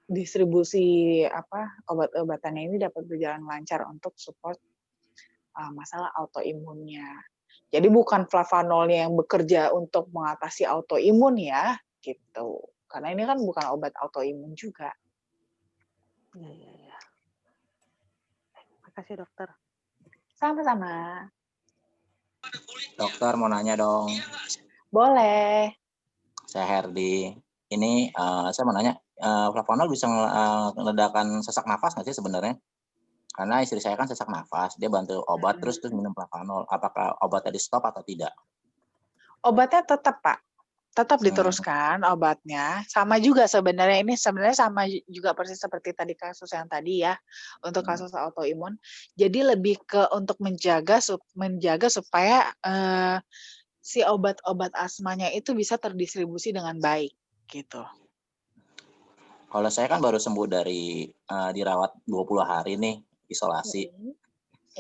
Speaker 3: distribusi obat-obatannya ini dapat berjalan lancar untuk support masalah autoimunnya. Jadi bukan flavanolnya yang bekerja untuk mengatasi autoimun ya, gitu. Karena ini kan bukan obat autoimun juga.
Speaker 8: Ya. Terima kasih dokter.
Speaker 3: Sama-sama.
Speaker 9: Dokter mau nanya dong.
Speaker 3: Boleh.
Speaker 9: Saya Herdi. Ini saya mau nanya, flavonol bisa meledakan sesak nafas nggak sih sebenarnya? Karena istri saya kan sesak nafas, dia bantu obat terus minum flavonol. Apakah obatnya di stop atau tidak?
Speaker 3: Obatnya tetap, Pak. Tetap diteruskan obatnya. Sama juga sebenarnya, ini sebenarnya sama juga persis seperti tadi kasus yang tadi ya, untuk kasus autoimun. Jadi lebih ke untuk menjaga supaya si obat-obat asmanya itu bisa terdistribusi dengan baik gitu.
Speaker 9: Kalau saya kan baru sembuh dari dirawat 20 hari nih, isolasi.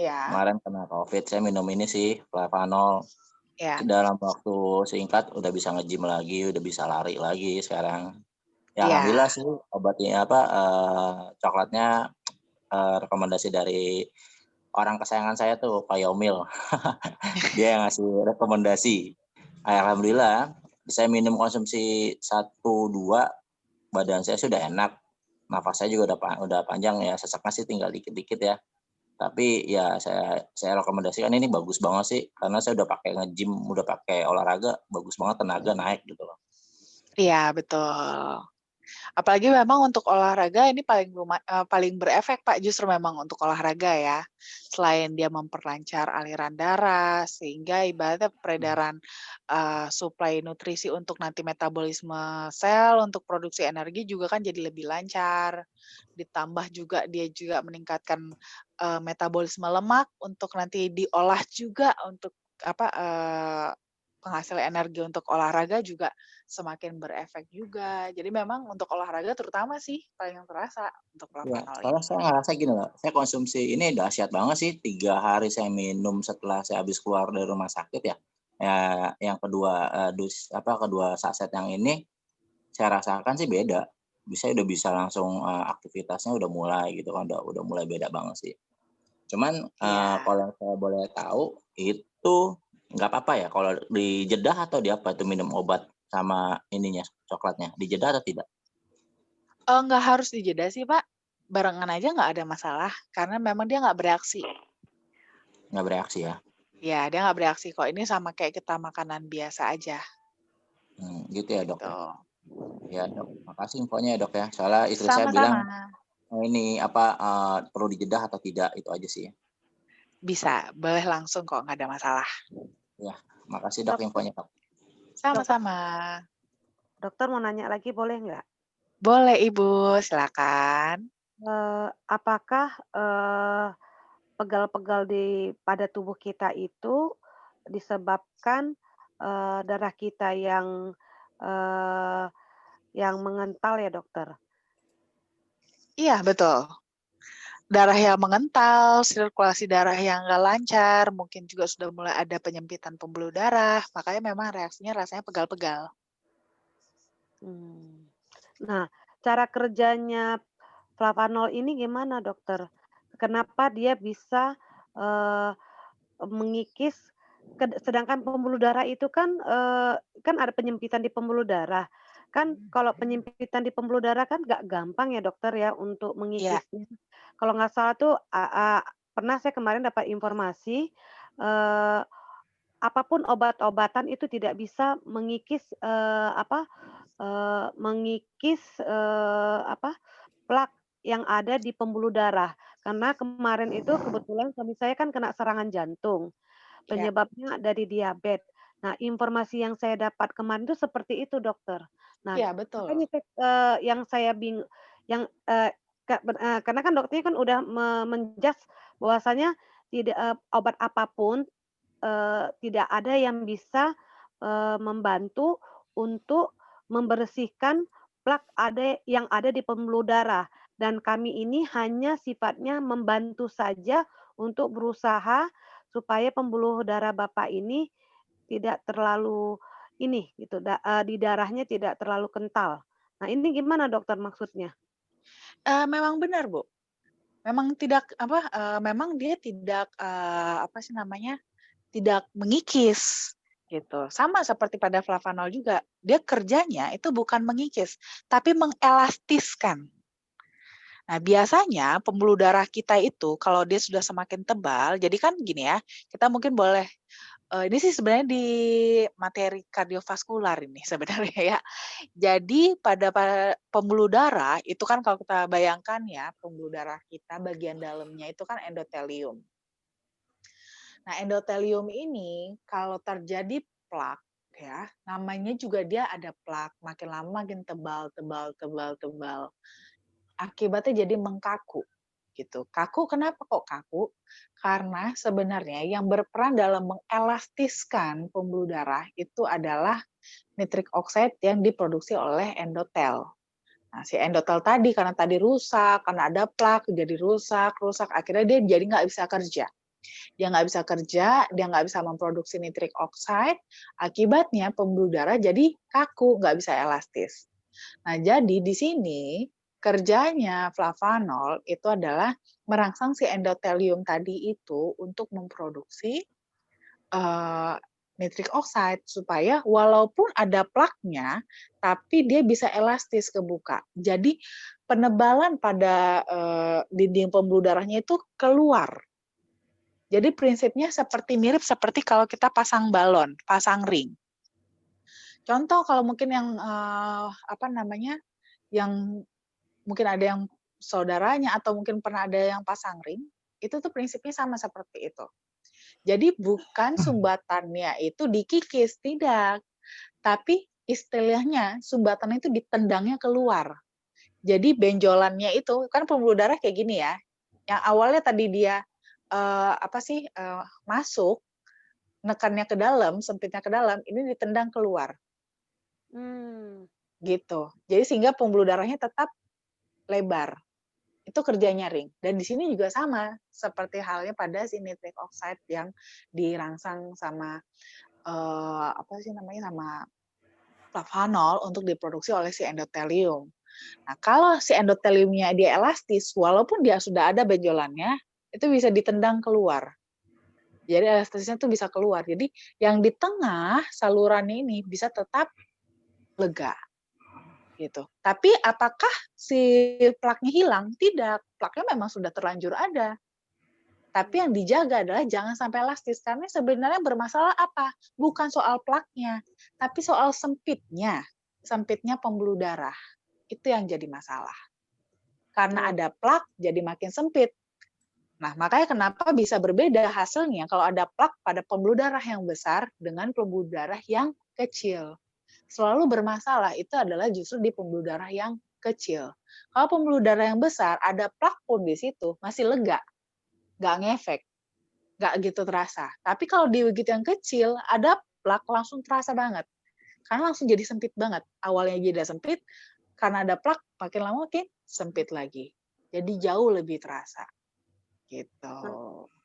Speaker 3: Iya.
Speaker 9: Kemarin kena COVID, saya minum ini sih, flavonol.
Speaker 3: Ya.
Speaker 9: Dalam waktu singkat udah bisa nge-gym lagi, udah bisa lari lagi sekarang. Ya, alhamdulillah sih obatnya coklatnya rekomendasi dari orang kesayangan saya tuh, Pak Yomil. Dia yang ngasih rekomendasi. Alhamdulillah, saya minum konsumsi 1-2, badan saya sudah enak. Nafas saya juga udah panjang ya, sesaknya sih tinggal dikit-dikit ya. Tapi ya saya rekomendasikan ini bagus banget sih, karena saya udah pakai nge-gym, udah pakai olahraga, bagus banget, tenaga naik gitu loh.
Speaker 3: Iya, betul. Apalagi memang untuk olahraga ini paling berefek, Pak, justru memang untuk olahraga ya. Selain dia memperlancar aliran darah, sehingga ibaratnya peredaran suplai nutrisi untuk nanti metabolisme sel, untuk produksi energi juga kan jadi lebih lancar. Ditambah juga dia juga meningkatkan metabolisme lemak untuk nanti diolah juga untuk penghasil energi untuk olahraga juga semakin berefek juga. Jadi memang untuk olahraga terutama sih paling terasa untuk flavonol
Speaker 9: soalnya
Speaker 3: ini.
Speaker 9: saya ngerasa gini loh, saya konsumsi ini dahsyat banget sih, 3 hari saya minum setelah saya habis keluar dari rumah sakit ya. Yang kedua kedua saset yang ini saya rasakan sih beda. Udah bisa langsung aktivitasnya udah mulai gitu kan, udah mulai beda banget sih. Cuman kalau saya boleh tahu itu nggak apa-apa ya kalau dijedah atau di apa itu minum obat sama ininya coklatnya, dijedah atau tidak?
Speaker 3: Nggak harus dijedah sih, Pak. Barengan aja nggak ada masalah karena memang dia nggak bereaksi.
Speaker 9: Nggak bereaksi ya?
Speaker 3: Ya, dia nggak bereaksi kok. Ini sama kayak kita makanan biasa aja.
Speaker 9: Gitu ya dok. Ya dok, makasih infonya ya dok ya. Soalnya istri saya
Speaker 3: Sama-sama.
Speaker 9: bilang ini perlu dijedah atau tidak, itu aja sih.
Speaker 3: Bisa, boleh langsung kok, nggak ada masalah.
Speaker 9: Ya, makasih dok infonya dok.
Speaker 3: Sama-sama.
Speaker 8: Dokter mau nanya lagi boleh nggak?
Speaker 3: Boleh Ibu, silakan.
Speaker 8: Apakah pegal-pegal pada tubuh kita itu disebabkan darah kita yang mengental ya dokter?
Speaker 3: Iya betul. Darah yang mengental, sirkulasi darah yang nggak lancar, mungkin juga sudah mulai ada penyempitan pembuluh darah, makanya memang reaksinya rasanya pegal-pegal.
Speaker 8: Nah, cara kerjanya flavonol ini gimana dokter? Kenapa dia bisa mengikis, sedangkan pembuluh darah itu kan ada penyempitan di pembuluh darah. Kan kalau penyempitan di pembuluh darah kan nggak gampang ya dokter ya untuk mengikisnya. Kalau nggak salah tuh pernah saya kemarin dapat informasi apapun obat-obatan itu tidak bisa mengikis plak yang ada di pembuluh darah. Karena kemarin itu kebetulan suami saya kan kena serangan jantung. Penyebabnya dari diabetes. Nah, informasi yang saya dapat kemarin itu seperti itu, dokter. Nah,
Speaker 3: betul.
Speaker 8: makanya yang saya bingung, karena kan dokternya kan udah menjas bahwasanya tidak obat apapun tidak ada yang bisa membantu untuk membersihkan plak yang ada di pembuluh darah. Dan kami ini hanya sifatnya membantu saja untuk berusaha supaya pembuluh darah Bapak ini tidak terlalu di darahnya tidak terlalu kental. Nah, ini gimana dokter maksudnya?
Speaker 3: Memang benar, Bu. Memang memang dia tidak tidak mengikis gitu. Sama seperti pada flavonol juga. Dia kerjanya itu bukan mengikis, tapi mengelastiskan. Nah, biasanya pembuluh darah kita itu kalau dia sudah semakin tebal, jadi kan gini ya, kita mungkin boleh Ini sih sebenarnya di materi kardiovaskular ini sebenarnya ya. Jadi pada pembuluh darah itu kan kalau kita bayangkan ya, pembuluh darah kita bagian dalamnya itu kan endotelium. Nah, endotelium ini kalau terjadi plak ya, namanya juga dia ada plak, makin lama makin tebal. Akibatnya jadi mengkaku gitu. Kaku kenapa kok kaku? Karena sebenarnya yang berperan dalam mengelastiskan pembuluh darah itu adalah nitric oxide yang diproduksi oleh endotel. Nah, si endotel tadi karena tadi rusak, karena ada plak jadi rusak, akhirnya dia jadi nggak bisa kerja. Dia nggak bisa kerja, dia nggak bisa memproduksi nitric oxide, akibatnya pembuluh darah jadi kaku, nggak bisa elastis. Nah, jadi di sini kerjanya flavanol itu adalah merangsang si endotelium tadi itu untuk memproduksi nitric oxide supaya walaupun ada plaknya, tapi dia bisa elastis kebuka. Jadi penebalan pada dinding pembuluh darahnya itu keluar. Jadi prinsipnya mirip seperti kalau kita pasang balon, pasang ring. Contoh kalau mungkin yang yang mungkin ada yang saudaranya atau mungkin pernah ada yang pasang ring, itu tuh prinsipnya sama seperti itu. Jadi bukan sumbatannya itu dikikis, tidak. Tapi istilahnya sumbatan itu ditendangnya keluar. Jadi benjolannya itu kan pembuluh darah kayak gini ya. Yang awalnya tadi dia masuk, nekannya ke dalam, sempitnya ke dalam, ini ditendang keluar. Gitu. Jadi sehingga pembuluh darahnya tetap lebar. Itu kerjanya ring. Dan di sini juga sama, seperti halnya pada si nitric oxide yang dirangsang sama sama flavanol untuk diproduksi oleh si endotelium. Nah, kalau si endoteliumnya dia elastis, walaupun dia sudah ada benjolannya, itu bisa ditendang keluar. Jadi elastisnya tuh bisa keluar. Jadi yang di tengah saluran ini bisa tetap lega. Gitu. Tapi apakah si plaknya hilang? Tidak. Plaknya memang sudah terlanjur ada. Tapi yang dijaga adalah jangan sampai elastis. Karena sebenarnya bermasalah apa? Bukan soal plaknya, tapi soal sempitnya. Sempitnya pembuluh darah. Itu yang jadi masalah. Karena ada plak, jadi makin sempit. Nah, makanya kenapa bisa berbeda hasilnya kalau ada plak pada pembuluh darah yang besar dengan pembuluh darah yang kecil. Selalu bermasalah itu adalah justru di pembuluh darah yang kecil. Kalau pembuluh darah yang besar, ada plak pun di situ, masih lega. Nggak ngefek. Nggak gitu terasa. Tapi kalau di begitu yang kecil, ada plak langsung terasa banget. Karena langsung jadi sempit banget. Awalnya jadi sempit, karena ada plak, makin lama makin sempit lagi. Jadi jauh lebih terasa. Gitu.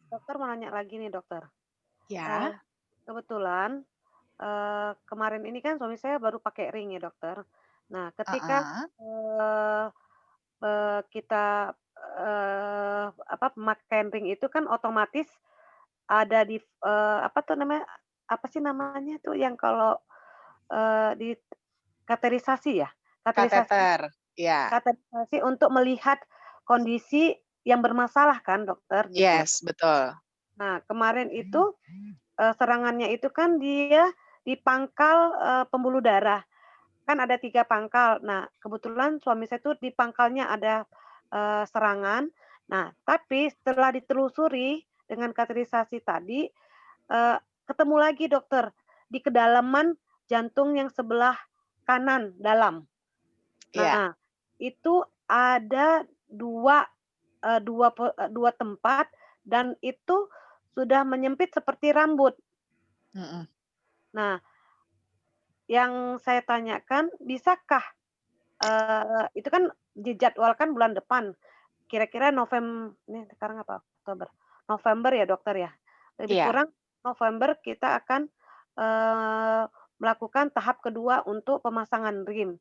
Speaker 8: Dokter mau nanya lagi nih, dokter.
Speaker 3: Ya.
Speaker 8: Kebetulan kemarin ini kan suami saya baru pakai ring ya, dokter. Nah, ketika kita pemakaian ring itu kan otomatis ada di apa sih namanya tuh yang kalau di kateterisasi ya?
Speaker 3: Kateter, ya.
Speaker 8: Kateterisasi untuk melihat kondisi yang bermasalah kan, dokter? Gitu.
Speaker 3: Yes, betul.
Speaker 8: Nah, kemarin itu serangannya itu kan dia di pangkal pembuluh darah. Kan ada 3 pangkal. Nah, kebetulan suami saya tuh di pangkalnya ada serangan. Nah, tapi setelah ditelusuri dengan kateterisasi tadi, ketemu lagi dokter di kedalaman jantung yang sebelah kanan dalam. Nah, itu ada dua tempat dan itu sudah menyempit seperti rambut. Nah, yang saya tanyakan, bisakah itu kan dijadwalkan bulan depan, kira-kira ini sekarang apa? Oktober. November ya, dokter ya? Lebih kurang November kita akan melakukan tahap kedua untuk pemasangan ring.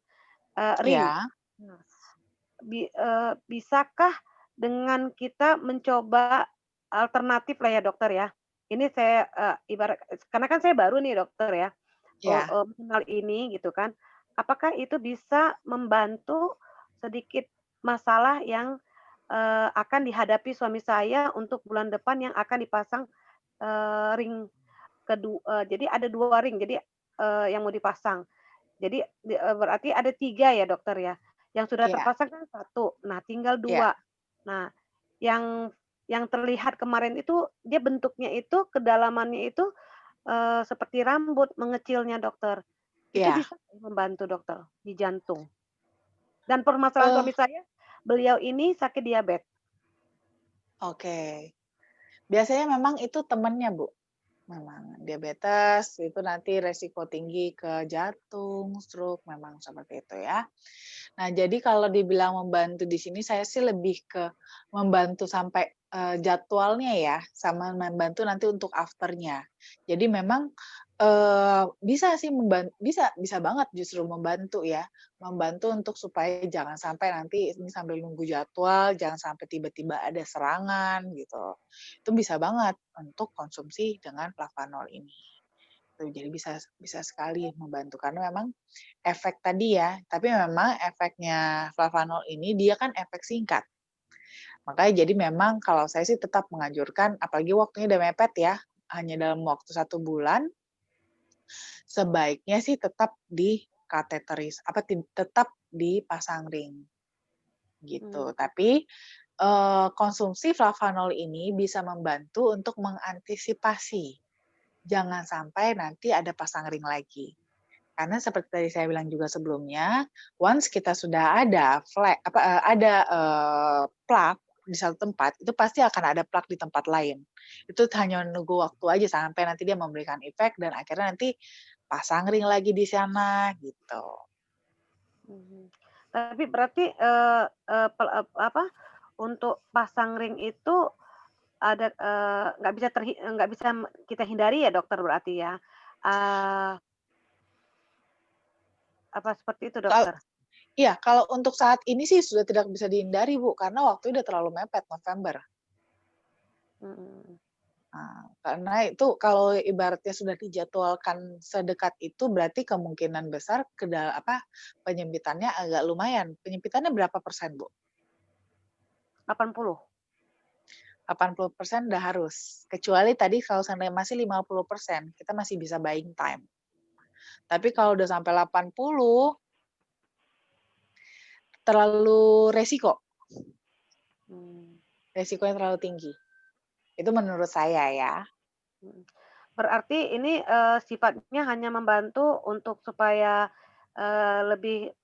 Speaker 8: Bisakah dengan kita mencoba alternatif lah ya, dokter ya? Ini saya karena kan saya baru nih, dokter ya, mengenal ini gitu kan. Apakah itu bisa membantu sedikit masalah yang akan dihadapi suami saya untuk bulan depan yang akan dipasang ring kedua, jadi ada 2 ring, jadi yang mau dipasang. Jadi berarti ada 3 ya dokter ya. Yang sudah terpasang kan 1, nah tinggal 2. Nah, yang terlihat kemarin itu dia bentuknya itu kedalamannya itu seperti rambut mengecilnya dokter. Itu bisa membantu dokter di jantung. Dan permasalahan suami saya, beliau ini sakit diabetes.
Speaker 3: Oke. Biasanya memang itu temannya, Bu. Memang diabetes itu nanti resiko tinggi ke jantung, stroke, memang seperti itu ya. Nah, jadi kalau dibilang membantu di sini saya sih lebih ke membantu sampai jadwalnya ya, sama membantu nanti untuk afternya. Jadi memang bisa sih bisa banget justru membantu ya, membantu untuk supaya jangan sampai nanti ini sambil nunggu jadwal, jangan sampai tiba-tiba ada serangan gitu. Itu bisa banget untuk konsumsi dengan flavanol ini. Jadi bisa sekali membantu karena memang efek tadi ya, tapi memang efeknya flavanol ini dia kan efek singkat. Makanya jadi memang kalau saya sih tetap menganjurkan, apalagi waktunya udah mepet ya, hanya dalam waktu 1 bulan, sebaiknya sih tetap di kateteris, tetap dipasang ring gitu. Tapi konsumsi flavanol ini bisa membantu untuk mengantisipasi, jangan sampai nanti ada pasang ring lagi. Karena seperti tadi saya bilang juga sebelumnya, once kita sudah ada plak di satu tempat, itu pasti akan ada plak di tempat lain. Itu hanya menunggu waktu aja sampai nanti dia memberikan efek dan akhirnya nanti pasang ring lagi di sana gitu.
Speaker 8: Tapi berarti untuk pasang ring itu ada nggak bisa kita hindari ya dokter berarti ya? Apa seperti itu dokter?
Speaker 3: Iya, kalau untuk saat ini sih sudah tidak bisa dihindari Bu, karena waktu udah terlalu mepet November. Nah, karena itu kalau ibaratnya sudah dijadwalkan sedekat itu berarti kemungkinan besar penyempitannya agak lumayan. Penyempitannya berapa persen, Bu?
Speaker 8: 80%.
Speaker 3: 80% udah harus. Kecuali tadi kalau seandainya masih 50%, kita masih bisa buying time. Tapi kalau udah sampai 80, terlalu resiko. Resikonya terlalu tinggi. Itu menurut saya ya.
Speaker 8: Berarti ini sifatnya hanya membantu untuk supaya lebih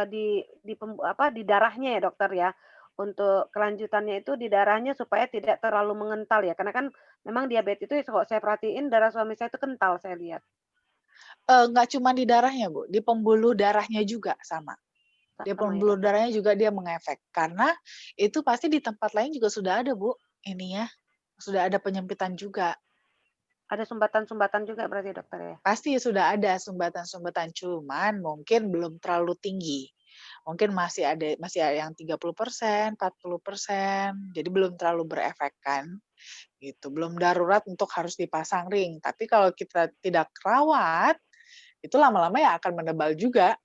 Speaker 8: di darahnya ya dokter ya. Untuk kelanjutannya itu di darahnya supaya tidak terlalu mengental ya. Karena kan memang diabetes itu kalau saya perhatiin darah suami saya itu kental saya lihat.
Speaker 3: Nggak cuma di darahnya Bu, di pembuluh darahnya juga sama. Di pembuluh darahnya juga dia mengefek. Karena itu pasti di tempat lain juga sudah ada Bu, ininya. Sudah ada penyempitan juga.
Speaker 8: Ada sumbatan-sumbatan juga berarti dokter ya?
Speaker 3: Pasti sudah ada sumbatan-sumbatan, cuman mungkin belum terlalu tinggi. Mungkin masih ada yang 30%, 40%, jadi belum terlalu berefek kan. Gitu. Belum darurat untuk harus dipasang ring. Tapi kalau kita tidak rawat, itu lama-lama ya akan menebal juga.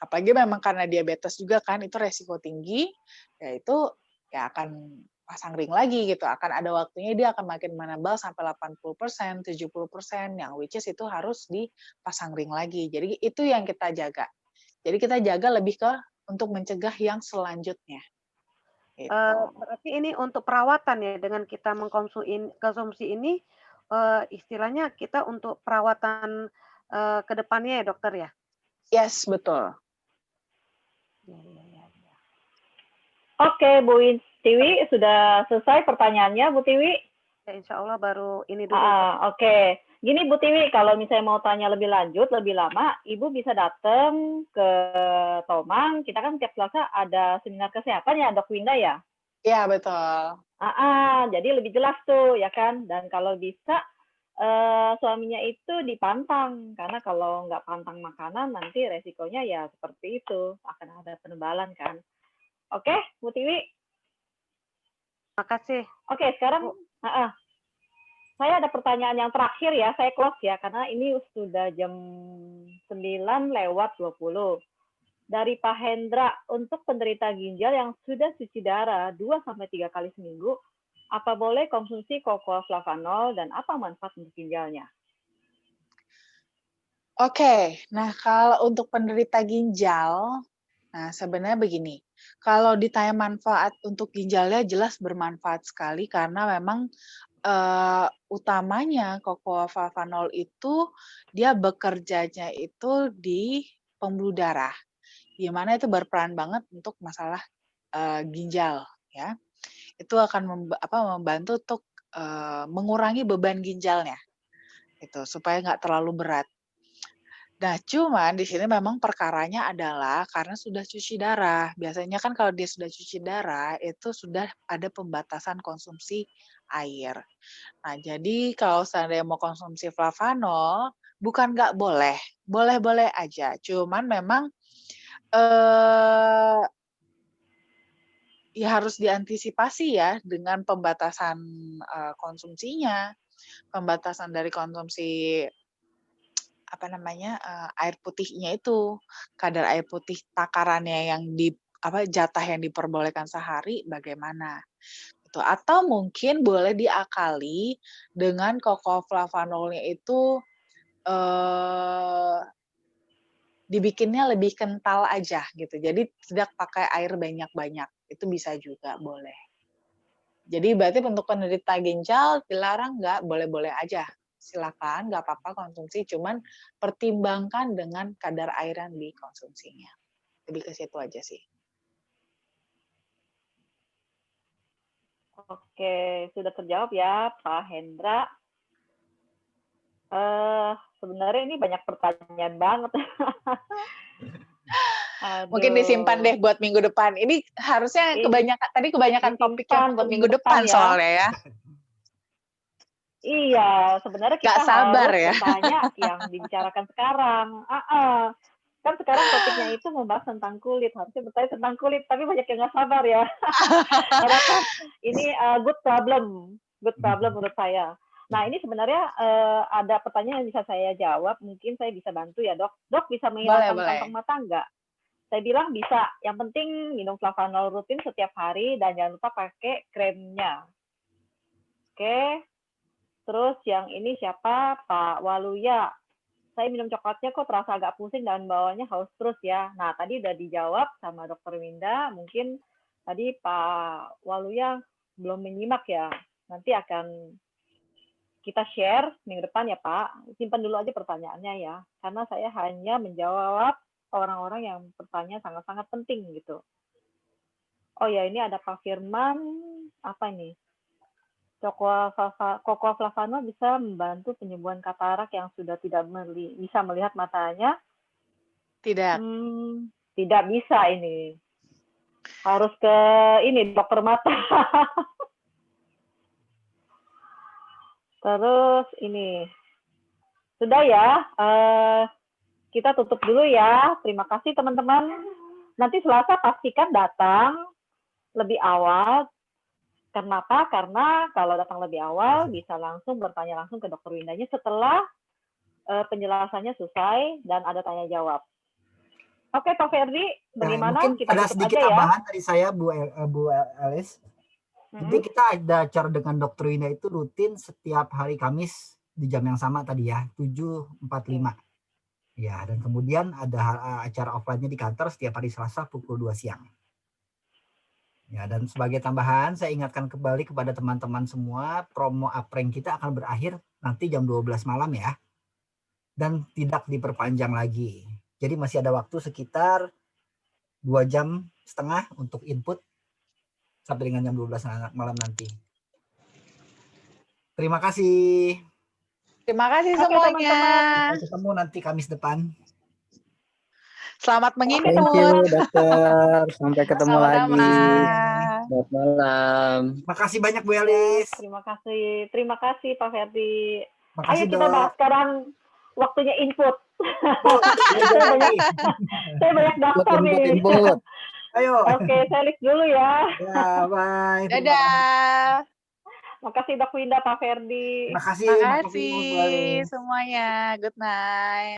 Speaker 3: Apalagi memang karena diabetes juga kan, itu resiko tinggi, yaitu ya akan pasang ring lagi gitu. Akan ada waktunya dia akan makin menebal sampai 80%, 70%, yang which is itu harus dipasang ring lagi. Jadi itu yang kita jaga. Jadi kita jaga lebih ke untuk mencegah yang selanjutnya. Gitu.
Speaker 8: Berarti ini untuk perawatan ya, dengan kita mengkonsumsi ini, istilahnya kita untuk perawatan ke depannya ya dokter ya?
Speaker 3: Yes, betul.
Speaker 8: Ya.
Speaker 1: Oke, Bu Tiwi, sudah selesai pertanyaannya, Bu Tiwi?
Speaker 8: Ya, insya Allah baru ini dulu.
Speaker 1: Oke. Gini Bu Tiwi, kalau misalnya mau tanya lebih lanjut, lebih lama, Ibu bisa datang ke Tomang. Kita kan tiap Selasa ada seminar kesehatan ya, Dok Winda ya?
Speaker 3: Iya, betul.
Speaker 1: Jadi lebih jelas tuh, ya kan? Dan kalau bisa, suaminya itu dipantang. Karena kalau nggak pantang makanan, nanti resikonya ya seperti itu. Akan ada penebalan kan. Oke, Bu Tiwi?
Speaker 8: Makasih.
Speaker 1: Oke, sekarang saya ada pertanyaan yang terakhir ya, saya close ya, karena ini sudah jam 9:20. Dari Pak Hendra, untuk penderita ginjal yang sudah cuci darah 2-3 kali seminggu, Apa boleh konsumsi kokoaflavanol dan apa manfaat untuk ginjalnya?
Speaker 3: Oke, nah kalau untuk penderita ginjal, nah sebenarnya begini, kalau ditanya manfaat untuk ginjalnya jelas bermanfaat sekali karena memang utamanya kokoaflavanol itu dia bekerjanya itu di pembuluh darah, di mana itu berperan banget untuk masalah ginjal, ya. Itu akan membantu untuk mengurangi beban ginjalnya, itu supaya nggak terlalu berat. Nah, cuman di sini memang perkaranya adalah karena sudah cuci darah. Biasanya kan kalau dia sudah cuci darah, itu sudah ada pembatasan konsumsi air. Nah, jadi kalau seandainya mau konsumsi flavanol, bukan nggak boleh, boleh-boleh aja. Cuman memang ya harus diantisipasi ya dengan pembatasan konsumsinya, pembatasan dari konsumsi air putihnya itu, kadar air putih takarannya yang jatah yang diperbolehkan sehari bagaimana, gitu. Atau mungkin boleh diakali dengan kokoaflavanolnya itu, dibikinnya lebih kental aja gitu, jadi tidak pakai air banyak-banyak, itu bisa juga boleh. Jadi berarti untuk penderita ginjal dilarang nggak? Boleh-boleh aja. Silakan, nggak apa-apa konsumsi, cuman pertimbangkan dengan kadar air yang dikonsumsinya. Lebih ke situ aja sih.
Speaker 1: Oke, sudah terjawab ya Pak Hendra. Sebenarnya ini banyak pertanyaan banget.
Speaker 3: Mungkin disimpan deh buat minggu depan. Ini harusnya kebanyakan topik yang buat minggu depan ya. Soalnya ya.
Speaker 1: Iya, sebenarnya kita
Speaker 3: sabar
Speaker 1: harus
Speaker 3: ya.
Speaker 1: bertanya yang dibicarakan sekarang. Kan sekarang topiknya itu membahas tentang kulit, harusnya bertanya tentang kulit, tapi banyak yang nggak sabar ya. Harapan ini good problem menurut saya. Nah, ini sebenarnya ada pertanyaan yang bisa saya jawab, mungkin saya bisa bantu ya dok. Dok bisa menghilangkan kantong mata nggak? Saya bilang bisa, yang penting minum flavanol rutin setiap hari dan jangan lupa pakai kremnya. Oke. Terus yang ini siapa? Pak Waluya. Saya minum coklatnya kok terasa agak pusing dan bawahnya haus terus ya. Nah, tadi udah dijawab sama Dokter Winda. Mungkin tadi Pak Waluya belum menyimak ya. Nanti akan kita share minggu depan ya Pak. Simpan dulu aja pertanyaannya ya. Karena saya hanya menjawab orang-orang yang bertanya sangat-sangat penting gitu. Oh ya, ini ada Pak Firman. Apa ini? Kokoaflavanol bisa membantu penyembuhan katarak yang sudah tidak bisa melihat matanya?
Speaker 3: Tidak.
Speaker 1: Tidak bisa ini. Harus ke ini dokter mata. Terus ini. Sudah ya. Kita tutup dulu ya. Terima kasih teman-teman. Nanti Selasa pastikan datang lebih awal. Kenapa? Karena kalau datang lebih awal bisa langsung bertanya langsung ke dokter Windanya setelah penjelasannya selesai dan ada tanya jawab. Oke, Pak Ferdi, bagaimana?
Speaker 2: Mungkin
Speaker 1: kita
Speaker 2: ada sedikit tambahan dari saya, Bu Alice. Jadi kita ada acara dengan dokter Winda itu rutin setiap hari Kamis di jam yang sama tadi ya, 7.45. Ya, dan kemudian ada acara offline-nya di kantor setiap hari Selasa pukul 2 siang. Ya, dan sebagai tambahan saya ingatkan kembali kepada teman-teman semua, promo Apreng kita akan berakhir nanti jam 12 malam ya. Dan tidak diperpanjang lagi. Jadi masih ada waktu sekitar 2,5 jam untuk input sampai dengan jam 12 malam nanti. Terima kasih.
Speaker 3: Terima kasih semuanya.
Speaker 2: Sampai ketemu nanti Kamis depan.
Speaker 3: Selamat menginput.
Speaker 10: Thank you, dokter. Sampai ketemu lagi.
Speaker 2: Selamat
Speaker 10: malam.
Speaker 2: Makasih banyak Bu Elis.
Speaker 1: Terima kasih Pak Ferdi.
Speaker 2: Makasih,
Speaker 1: Ayo kita bahas sekarang waktunya input. Saya banyak daftar nih.
Speaker 2: Input. Ayo.
Speaker 1: Oke, saya list dulu ya.
Speaker 2: Ya, bye.
Speaker 3: Dadah.
Speaker 1: Makasih Dok Winda, Pak Ferdi.
Speaker 2: Makasih
Speaker 3: semuanya. Good night.